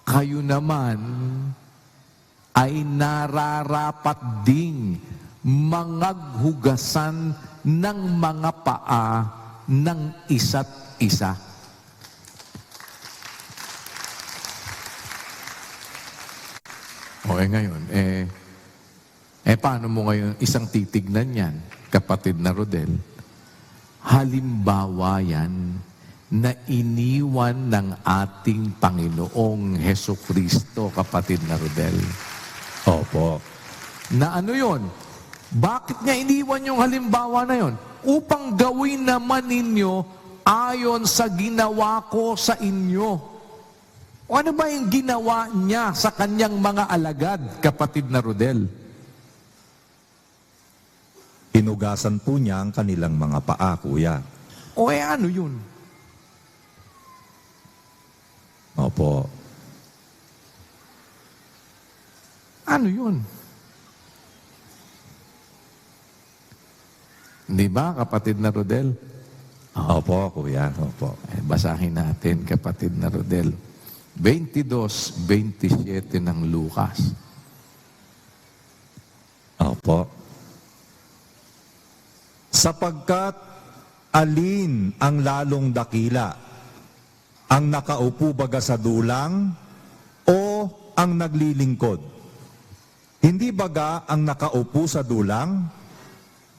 kayo naman ay nararapat ding mangaghugasan ng mga paa ng isa't isa. ngayon, paano mo ngayon isang titignan yan, kapatid na Rodel? Halimbawa yan na iniwan ng ating Panginoong Hesukristo, kapatid na Rodel. Opo. Na ano yon? Bakit niya iniwan yung halimbawa na yon? Upang gawin naman ninyo ayon sa ginawa ko sa inyo. O ano ba yung ginawa niya sa kanyang mga alagad, kapatid na Rodel? Hinugasan po niya ang kanilang mga paa, kuya. O ano yun? Opo. Ano yun? Di ba, kapatid na Rodel? Opo, kuya. Opo. Basahin natin, kapatid na Rodel. 22:27 ng Lucas. Opo. Sapagkat alin ang lalong dakila? Ang nakaupo baga sa dulang o ang naglilingkod? Hindi baga ang nakaupo sa dulang?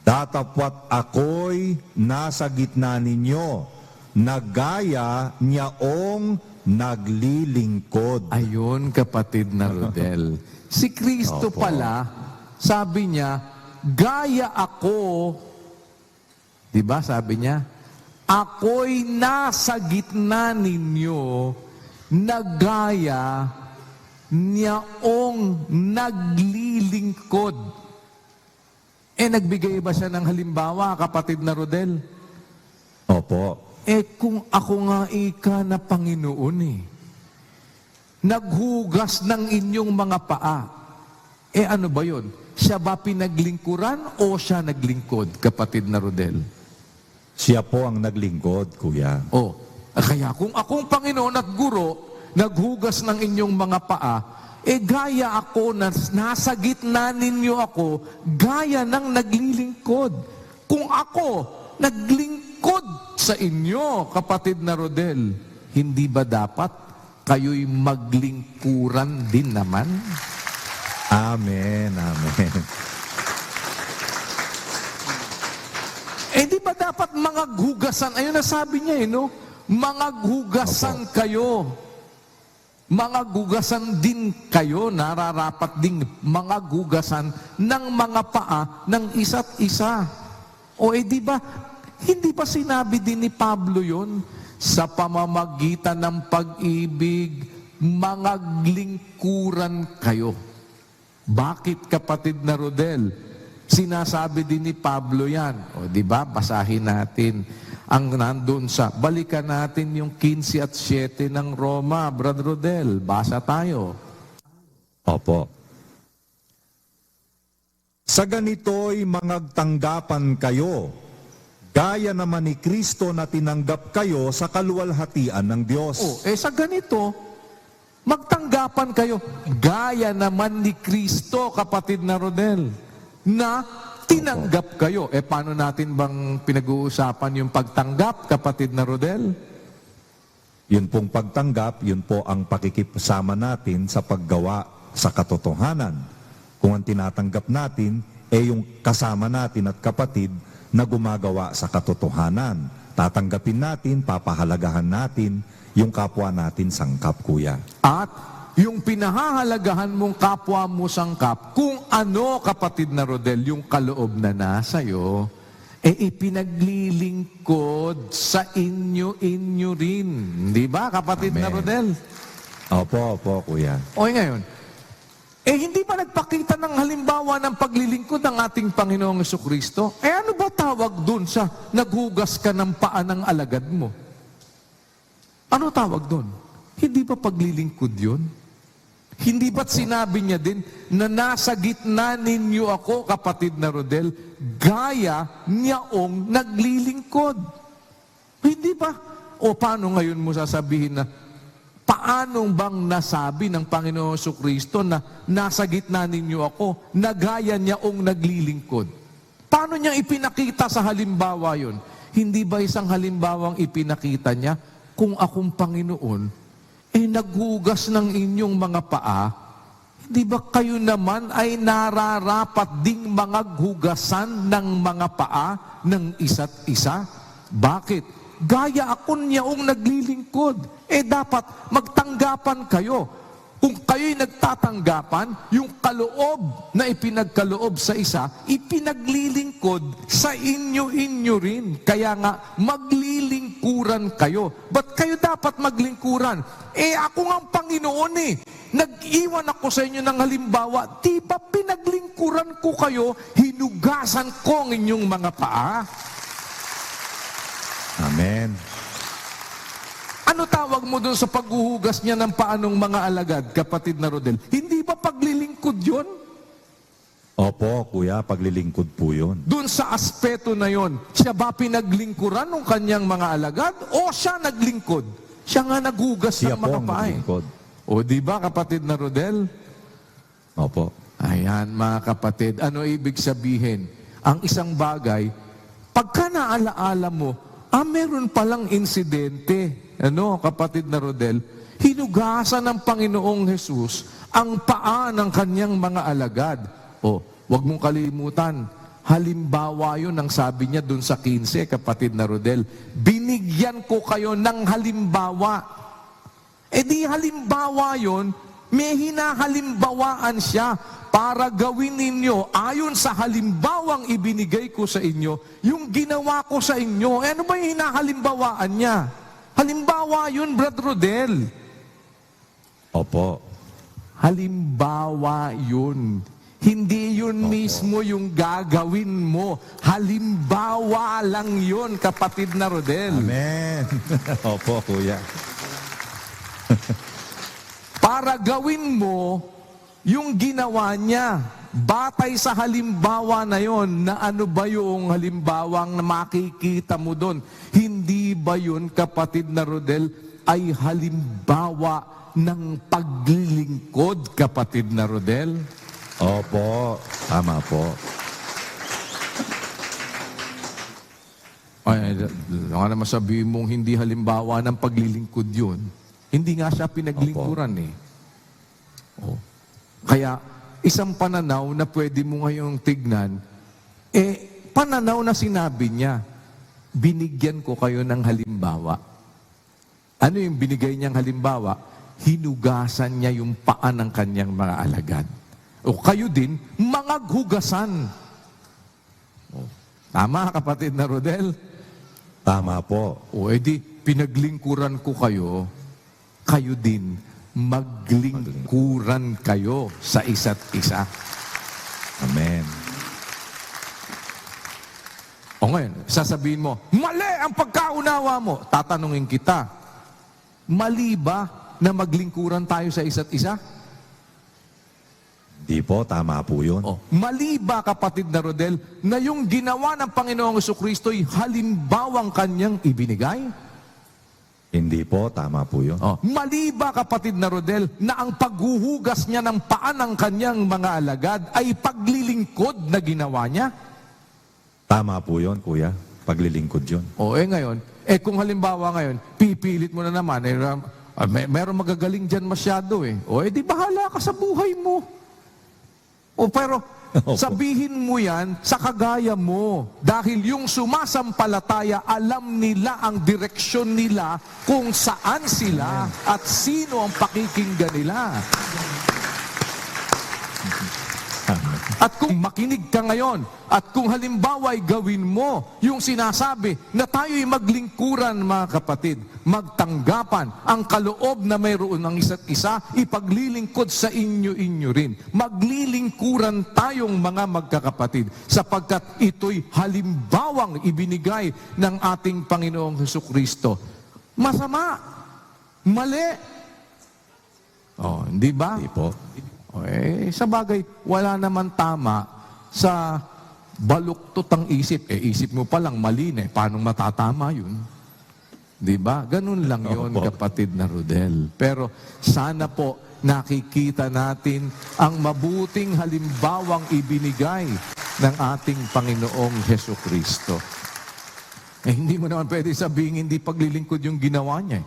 Datapwat ako'y nasa gitna ninyo, na gaya niyaong naglilingkod. Ayun, kapatid na Rodel. Si Kristo Opo. pala, sabi niya, gaya ako, di ba sabi niya, ako'y nasa gitna ninyo, na gaya niyaong naglilingkod. Nagbigay ba siya ng halimbawa, kapatid na Rodel? Opo. Kung ako nga ika na Panginoon naghugas ng inyong mga paa, ano ba yun? Siya ba pinaglingkuran o siya naglingkod, kapatid na Rodel? Siya po ang naglingkod, kuya. Kaya kung akong Panginoon at Guro, naghugas ng inyong mga paa, gaya ako na nasa gitna ninyo ako, gaya ng naglilingkod. Kung ako naglingkod sa inyo, kapatid na Rodel, hindi ba dapat kayo'y maglingkuran din naman? Amen, amen. Di ba dapat mga gugasan? Ayun na sabi niya, no? Mga gugasan kayo. Mga gugasan din kayo, nararapat ding mga gugasan ng mga paa ng isa't isa. Di ba, hindi ba sinabi din ni Pablo yon? Sa pamamagitan ng pag-ibig, mga lingkuran kayo. Bakit, kapatid na Rodel? Sinasabi din ni Pablo yan. Di ba, basahin natin ang nandun sa, balikan natin yung 15 at 7 ng Roma, Brother Rodel. Basa tayo. Opo. Sa ganito'y mangagtanggapan kayo, gaya naman ni Kristo na tinanggap kayo sa kaluwalhatian ng Diyos. Sa ganito, magtanggapan kayo, gaya naman ni Kristo, kapatid na Rodel, na tinanggap kayo. Paano natin bang pinag-uusapan yung pagtanggap, kapatid na Rodel? Yun pong pagtanggap, yun po ang pakikisama natin sa paggawa sa katotohanan. Kung ang tinatanggap natin, yung kasama natin at kapatid na gumagawa sa katotohanan. Tatanggapin natin, papahalagahan natin yung kapwa natin sangkap, kuya. At yung pinahahalagahan mong kapwa mo sangkap, kung ano, kapatid na Rodel, yung kaloob na nasa'yo, ipinaglilingkod sa inyo rin. Di ba, kapatid Amen. na Rodel? Opo, kuya. Ngayon, hindi ba nagpakita ng halimbawa ng paglilingkod ng ating Panginoong Jesucristo? Ano ba tawag dun sa naghugas ka ng paa ng alagad mo? Ano tawag dun? Hindi ba paglilingkod yun? Hindi ba't sinabi niya din na nasa gitna ninyo ako, kapatid na Rodel, gaya niyaong naglilingkod? Hindi ba? Paano ngayon mo sasabihin na paano bang nasabi ng Panginoon Jesucristo na nasa gitna ninyo ako, na gaya niyaong naglilingkod? Paano niya ipinakita sa halimbawa yon? Hindi ba isang halimbawang ipinakita niya kung akong Panginoon, naghugas ng inyong mga paa, Di ba kayo naman ay nararapat ding mangaghugasan ng mga paa ng isa't isa? Bakit? Gaya ako niyaong naglilingkod. Dapat magtanggapan kayo. Kung kayo'y nagtatanggapan, yung kaloob na ipinagkaloob sa isa, ipinaglilingkod sa inyo rin. Kaya nga, maglilingkuran kayo. Ba't kayo dapat maglingkuran? Ako nga ang Panginoon Nag-iwan ako sa inyo ng halimbawa. Di ba pinaglingkuran ko kayo, hinugasan ko ang inyong mga paa? Amen. Ano tawag mo doon sa paghuhugas niya ng paanong mga alagad, kapatid na Rodel? Hindi ba paglilingkod yun? Opo, kuya, paglilingkod po yun. Doon sa aspeto na yon, siya ba pinaglingkuran ng kanyang mga alagad o siya naglingkod? Siya nga naghugas Siya ng po mga ang paa. naglingkod. O di ba, kapatid na Rodel? Opo. Ayan, mga kapatid. Ano ibig sabihin? Ang isang bagay, pagka naalaala mo, meron palang insidente. Kapatid na Rodel? Hinugasan ng Panginoong Jesus ang paa ng kanyang mga alagad. Wag mong kalimutan, halimbawa yun ang sabi niya dun sa 15, kapatid na Rodel. Binigyan ko kayo ng halimbawa. Di halimbawa yun, may hinahalimbawaan siya para gawin ninyo ayon sa halimbawang ibinigay ko sa inyo, yung ginawa ko sa inyo. Ano ba yung hinahalimbawaan niya? Halimbawa yun, Brad Rodel. Opo. Halimbawa yun. Hindi yun mismo yung gagawin mo. Halimbawa lang yun, kapatid na Rodel. Amen. Opo, kuya. Para gawin mo yung ginawa niya. Batay sa halimbawa na yon, na ano ba yung halimbawang na makikita mo doon? Hindi ba yun, kapatid na Rodel, ay halimbawa ng paglilingkod, kapatid na Rodel? Opo. Tama po. Nga naman sabihin mong hindi halimbawa ng paglilingkod yun. Hindi nga siya pinaglingkuran Kaya, isang pananaw na pwede mo ngayong tignan, pananaw na sinabi niya, binigyan ko kayo ng halimbawa. Ano yung binigay niyang halimbawa? Hinugasan niya yung paa ng kanyang mga alagad. Kayo din, mangaghugasan. Tama, kapatid na Rodel? Tama po. Pinaglingkuran ko kayo, kayo din, maglingkuran kayo sa isa't isa. Amen. Ngayon, sasabihin mo, mali ang pagkaunawa mo. Tatanungin kita, mali ba na maglingkuran tayo sa isa't isa? Di po, tama po yun. Mali ba, kapatid na Rodel, na yung ginawa ng Panginoong Jesucristo ay halimbawang kanyang ibinigay? Hindi po, tama po yun. Mali ba, kapatid na Rodel, na ang paghuhugas niya ng paa ng kanyang mga alagad ay paglilingkod na ginawa niya? Tama po yun, kuya. Paglilingkod yun. Ngayon, kung halimbawa ngayon, pipilit mo na naman, meron magagaling dyan masyado di bahala ka sa buhay mo. Pero sabihin mo yan sa kagaya mo. Dahil yung sumasampalataya, alam nila ang direksyon nila kung saan sila at sino ang pakikinggan nila. At kung makinig ka ngayon, at kung halimbawa ay gawin mo yung sinasabi na tayo'y maglingkuran, mga kapatid, magtanggapan ang kaloob na mayroon ng isa't isa, ipaglilingkod sa inyo rin. Maglilingkuran tayong mga magkakapatid sapagkat ito'y halimbawang ibinigay ng ating Panginoong Jesucristo. Masama? Mali? Hindi ba? Hindi po. Sa bagay, wala naman tama sa baluktot ang isip. Isip mo palang mali na. Paano matatama yun? Di ba? Ganun lang yun, kapatid na Rodel. Pero sana po nakikita natin ang mabuting halimbawang ibinigay ng ating Panginoong Jesucristo. Hindi mo naman pwede sabihin hindi paglilingkod yung ginawa niya.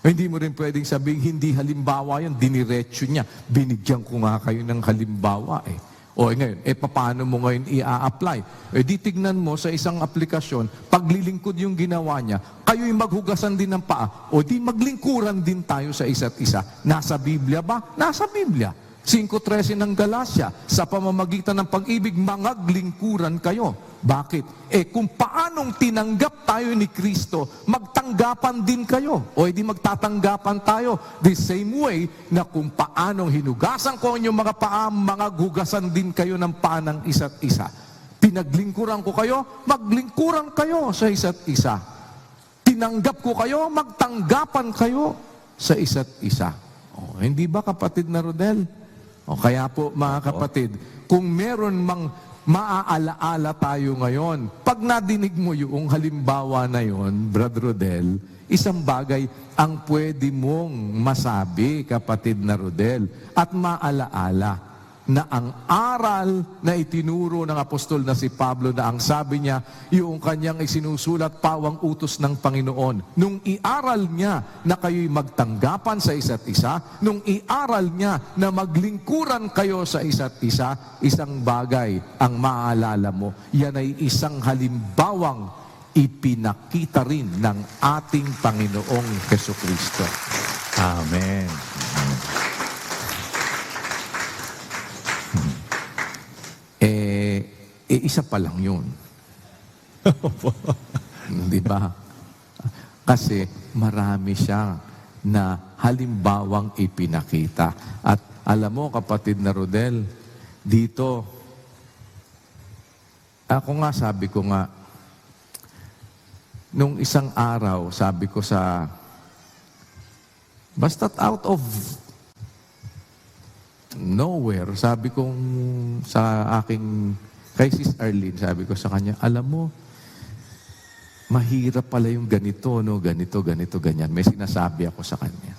Hindi mo rin pwedeng sabihin, hindi halimbawa yan, diniretso niya. Binigyan ko nga kayo ng halimbawa eh. O ngayon, paano mo ngayon i-apply? Di tignan mo sa isang aplikasyon, paglilingkod yung ginawa niya, kayo'y maghugasan din ng paa, o di maglingkuran din tayo sa isa't isa. Nasa Biblia ba? Nasa Biblia. 5.13 ng Galacia, sa pamamagitan ng pag-ibig, mangaglingkuran kayo. Bakit? Kung paanong tinanggap tayo ni Kristo, magtanggapan din kayo. O di magtatanggapan tayo. The same way na kung paanong hinugasan ko inyong mga paa, mangaghugasan din kayo ng paa ng isa't isa. Pinaglingkuran ko kayo, maglingkuran kayo sa isa't isa. Tinanggap ko kayo, magtanggapan kayo sa isa't isa. Hindi ba, kapatid na Rodel? Kaya po, mga kapatid, kung meron mang maaalaala tayo ngayon, pag nadinig mo yung halimbawa na yon, Brad Rodel, isang bagay ang pwede mong masabi, kapatid na Rodel, at maalaala na ang aral na itinuro ng apostol na si Pablo, na ang sabi niya, yung kanyang isinusulat pawang utos ng Panginoon. Nung iaral niya na kayo'y magtanggapan sa isa't isa, nung iaral niya na maglingkuran kayo sa isa't isa, isang bagay ang maaalala mo. Yan ay isang halimbawang ipinakita rin ng ating Panginoong Jesucristo. Amen. Isa pa lang yun. Di ba? Kasi marami siya na halimbawang ipinakita. At alam mo, kapatid na Rodel, dito, ako nga, sabi ko nga, nung isang araw, sabi ko basta't out of nowhere, sabi kong sa aking, kay Sis Arlene, sabi ko sa kanya, alam mo, mahirap pala yung ganito, no? Ganito, ganyan. May sinasabi ako sa kanya.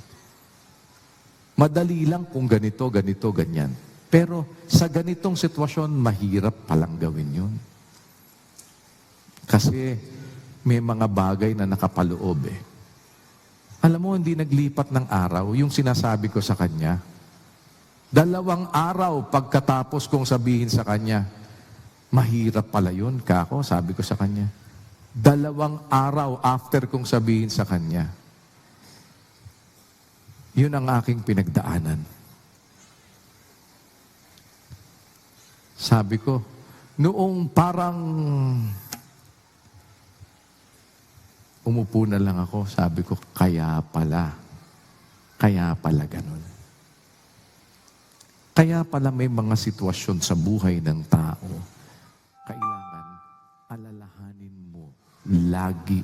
Madali lang kung ganito, ganyan. Pero sa ganitong sitwasyon, mahirap palang gawin yun. Kasi may mga bagay na nakapaloob eh. Alam mo, hindi naglipat ng araw, yung sinasabi ko sa kanya, 2 araw pagkatapos kong sabihin sa kanya, mahirap pala yun, kako, sabi ko sa kanya. 2 araw after kong sabihin sa kanya, yun ang aking pinagdaanan. Sabi ko, noong parang umupo na lang ako, sabi ko, kaya pala ganun. Kaya pala may mga sitwasyon sa buhay ng tao, kailangan alalahanin mo lagi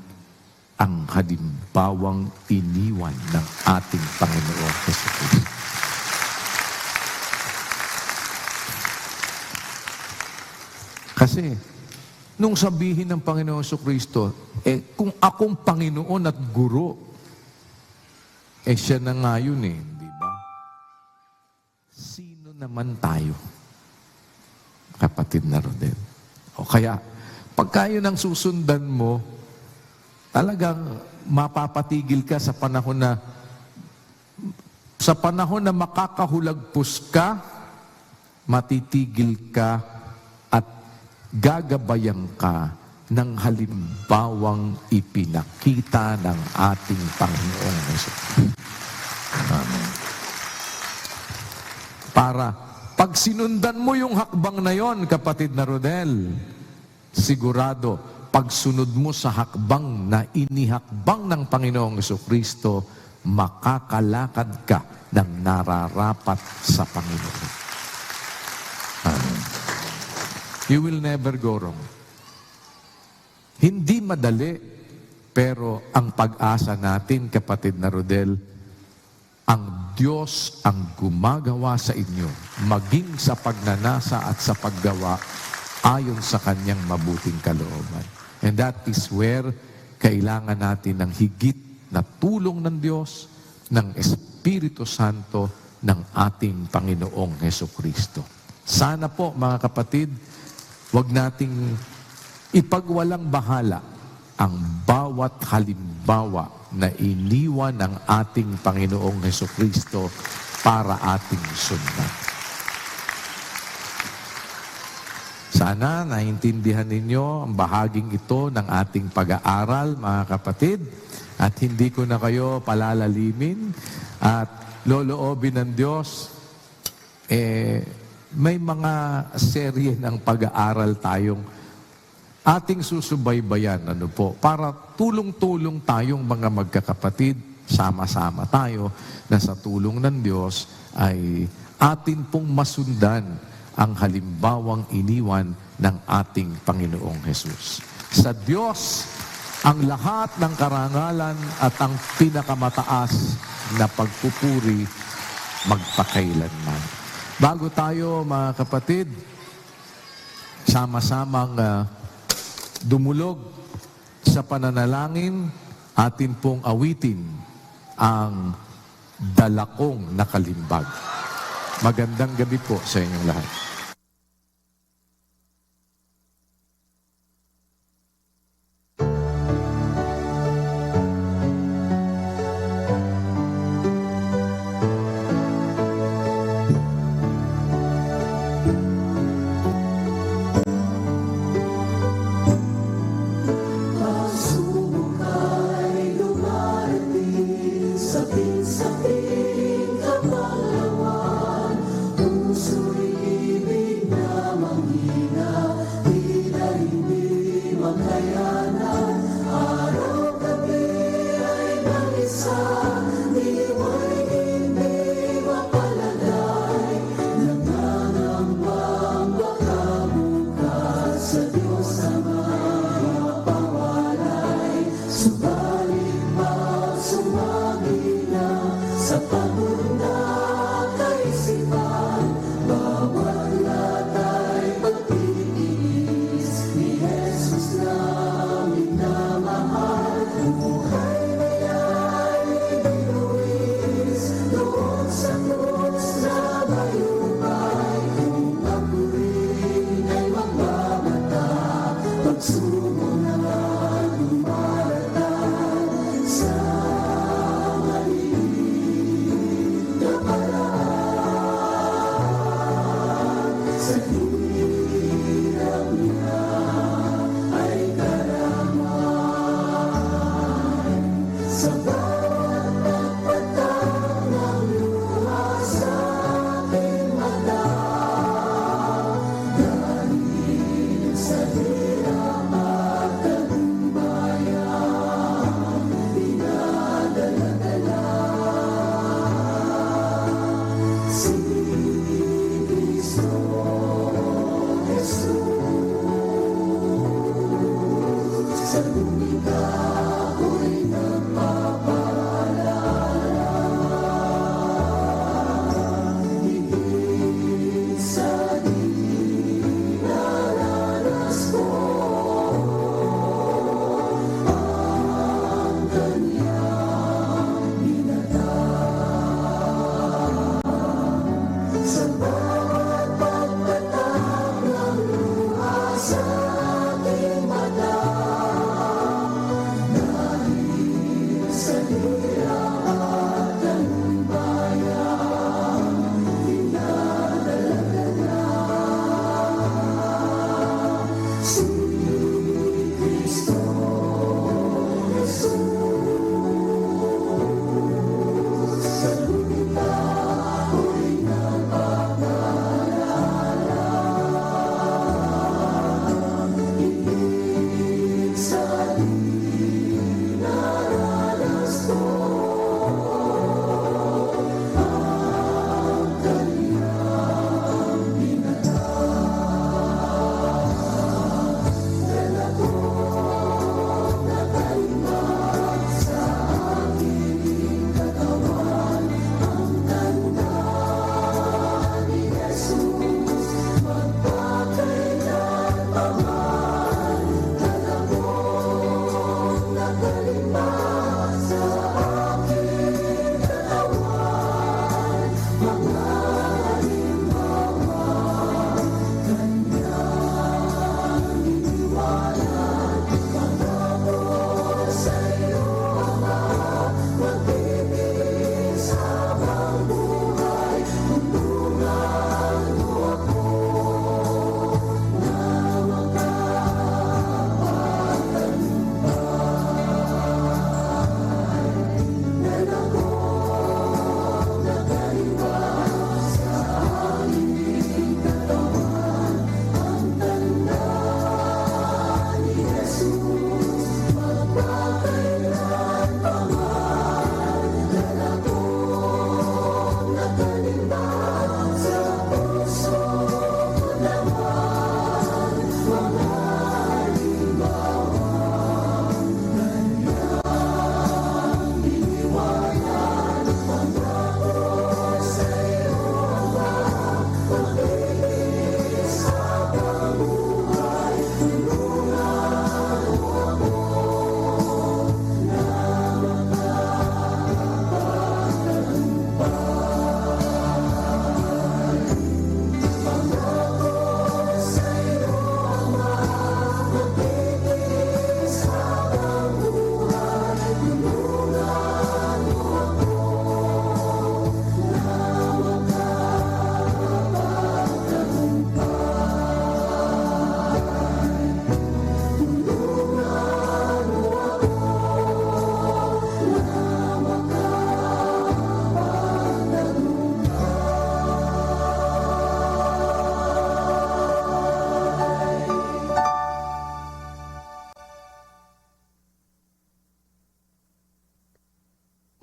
ang halimbawang iniwan ng ating Panginoong Jesucristo. Kasi, nung sabihin ng Panginoong Jesucristo, kung akong Panginoon at Guro, siya na nga yun eh, di ba? Sino naman tayo, kapatid na Rodel? O kaya, pagka yun ang susundan mo, talagang mapapatigil ka sa panahon na makakahulagpos ka, matitigil ka at gagabayan ka ng halimbawang ipinakita ng ating Panginoong Jesucristo. Amen. Para pag sinundan mo yung hakbang na yon, kapatid na Rodel, sigurado, pagsunod mo sa hakbang na inihakbang ng Panginoong Jesucristo, makakalakad ka ng nararapat sa Panginoon. Amen. You will never go wrong. Hindi madali, pero ang pag-asa natin, kapatid na Rodel, ang Diyos ang gumagawa sa inyo, maging sa pagnanasa at sa paggawa, ayon sa Kanyang mabuting kalooban. And that is where kailangan natin ng higit na tulong ng Diyos, ng Espiritu Santo, ng ating Panginoong Jesucristo. Sana po, mga kapatid, huwag nating ipagwalang bahala ang bawat halimbawa na iniwan ng ating Panginoong Hesukristo para ating sundan. Sana naintindihan ninyo ang bahaging ito ng ating pag-aaral, mga kapatid, at hindi ko na kayo palalalimin at loloobin ng Diyos, may mga serye ng pag-aaral tayong ating susubaybayan, para tulong-tulong tayong mga magkakapatid, sama-sama tayo na sa tulong ng Diyos ay atin pong masundan ang halimbawang iniwan ng ating Panginoong Hesus. Sa Diyos, ang lahat ng karangalan at ang pinakamataas na pagpupuri magpakailanman. Bago tayo, mga kapatid, sama-samang dumulog sa pananalangin, atin pong awitin ang dalakong nakalimbag. Magandang gabi po sa inyong lahat.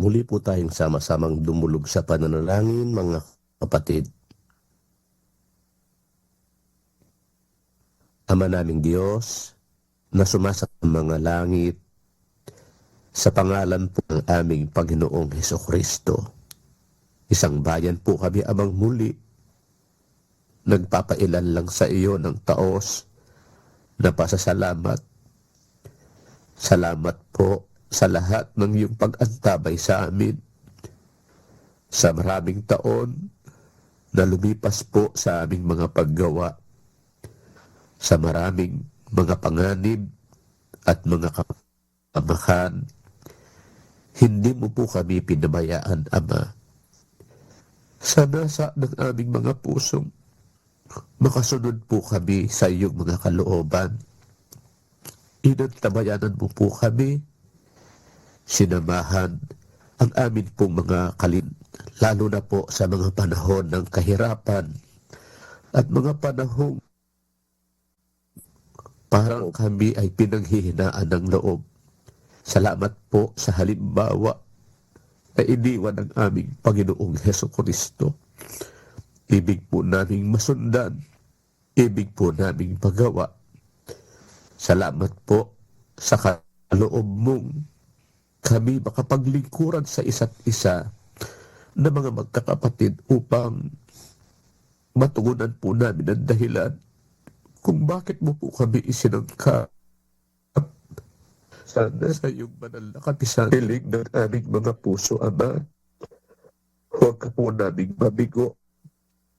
muli po tayong sama-samang dumulog sa pananalangin, mga kapatid. Ama naming Diyos, na sumasa sa mga langit, sa pangalan po ng aming Panginoong Hesukristo. Isang bayan po kami, Amang, muli. Nagpapailan lang sa iyo ng taos na pasasalamat. Salamat po sa lahat ng iyong pag-antabay sa amin. Sa maraming taon na lumipas po sa aming mga paggawa. Sa maraming mga panganib at mga kapamakan, hindi mo po kami pinabayaan, Ama. Sa nasa ng aming mga pusong, makasunod po kami sa iyong mga kalooban. Inantabayanan mo po kami, sinamahan ang amin pong mga lalo na po sa mga panahon ng kahirapan at mga panahong parang kami ay pinanghihinaan ng loob. Salamat po sa halimbawa na iniwan ng aming Panginoong Hesukristo. Ibig po naming masundan, ibig po naming pagawa. Salamat po sa kaloob mong kami makapaglingkuran sa isa't isa na mga magkakapatid upang matugunan po namin ang dahilan kung bakit mo po kami isinangka. Sana sa iyong banal na kapisan, hiling ng aming mga puso, Ama. Huwag ka po naming mabigo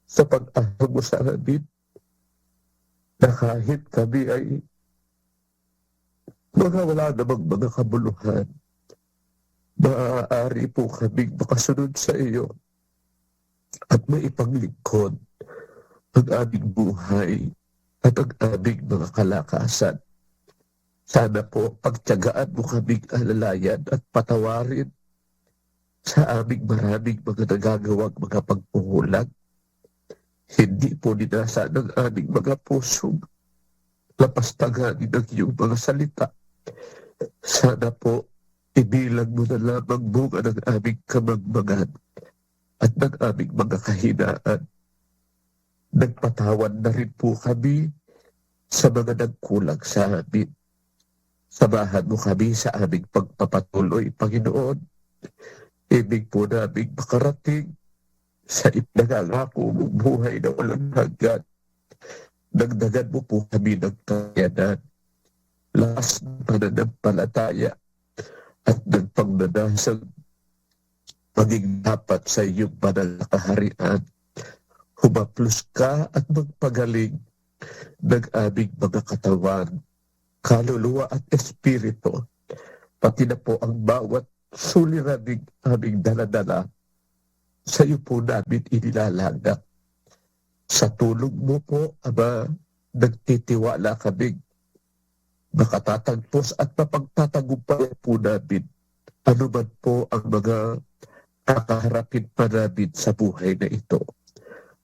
sa pag-ahang mo sa amin na kahit kami ay mga wala namang mga kabuluhan, maaari po kaming makasunod sa iyo at maipaglingkod ang aming buhay at ang aming mga kalakasan. Sana po pagtiyagaan mo kaming alalayan at patawarin sa aming maraming mga nagagawang mga pagpuhulag. Hindi po ninasa ng aming mga pusong lapastaganin ng iyong mga salita. Sana po ibilang mo na lamang bunga ng aming kamagmagan at ng aming mga kahinaan. Nagpatawan na rin po kami sa mga nagkulang sa amin. Samahan mo kami sa aming pagpapatuloy, Panginoon. Ibig po namin makarating sa ipinangangako mong buhay na walang hanggan. Dagdagan mo po kami ng kakayanan, lakas ng pananampalataya at ng pangnanasang maging dapat sa iyong banal na kaharian. Humaplos ka at magpagaling ng aming mga katawan, kaluluwa at espiritu, pati na po ang bawat suliraning aming daladala. Sa iyo po namin inilalagak. Sa tulong mo po, Ama, nagtitiwala kami. Makatatagpos at mapagtatagumpay po namin ano man po ang mga kakaharapin pa namin sa buhay na ito.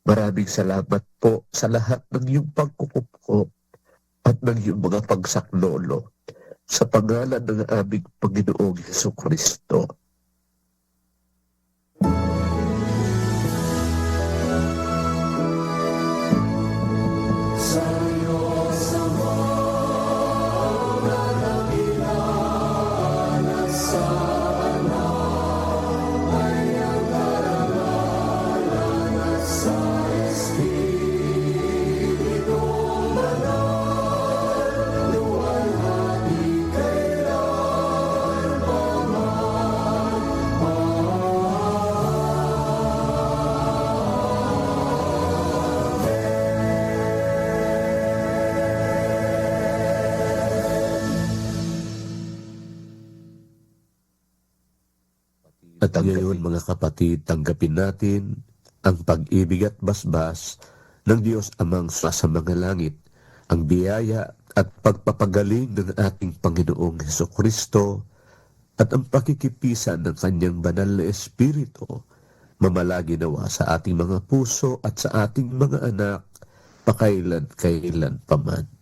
Maraming salamat po sa lahat ng iyong pagkukupo at ng iyong mga pagsaklolo sa pangalan ng aming Panginoong Hesukristo. At ngayon, mga kapatid, tanggapin natin ang pag-ibig at basbas ng Diyos Amang sa mga langit, ang biyaya at pagpapagaling ng ating Panginoong Hesukristo at ang pakikipisan ng Kanyang banal na Espiritu, mamalagi nawa sa ating mga puso at sa ating mga anak, pakailan-kailan paman.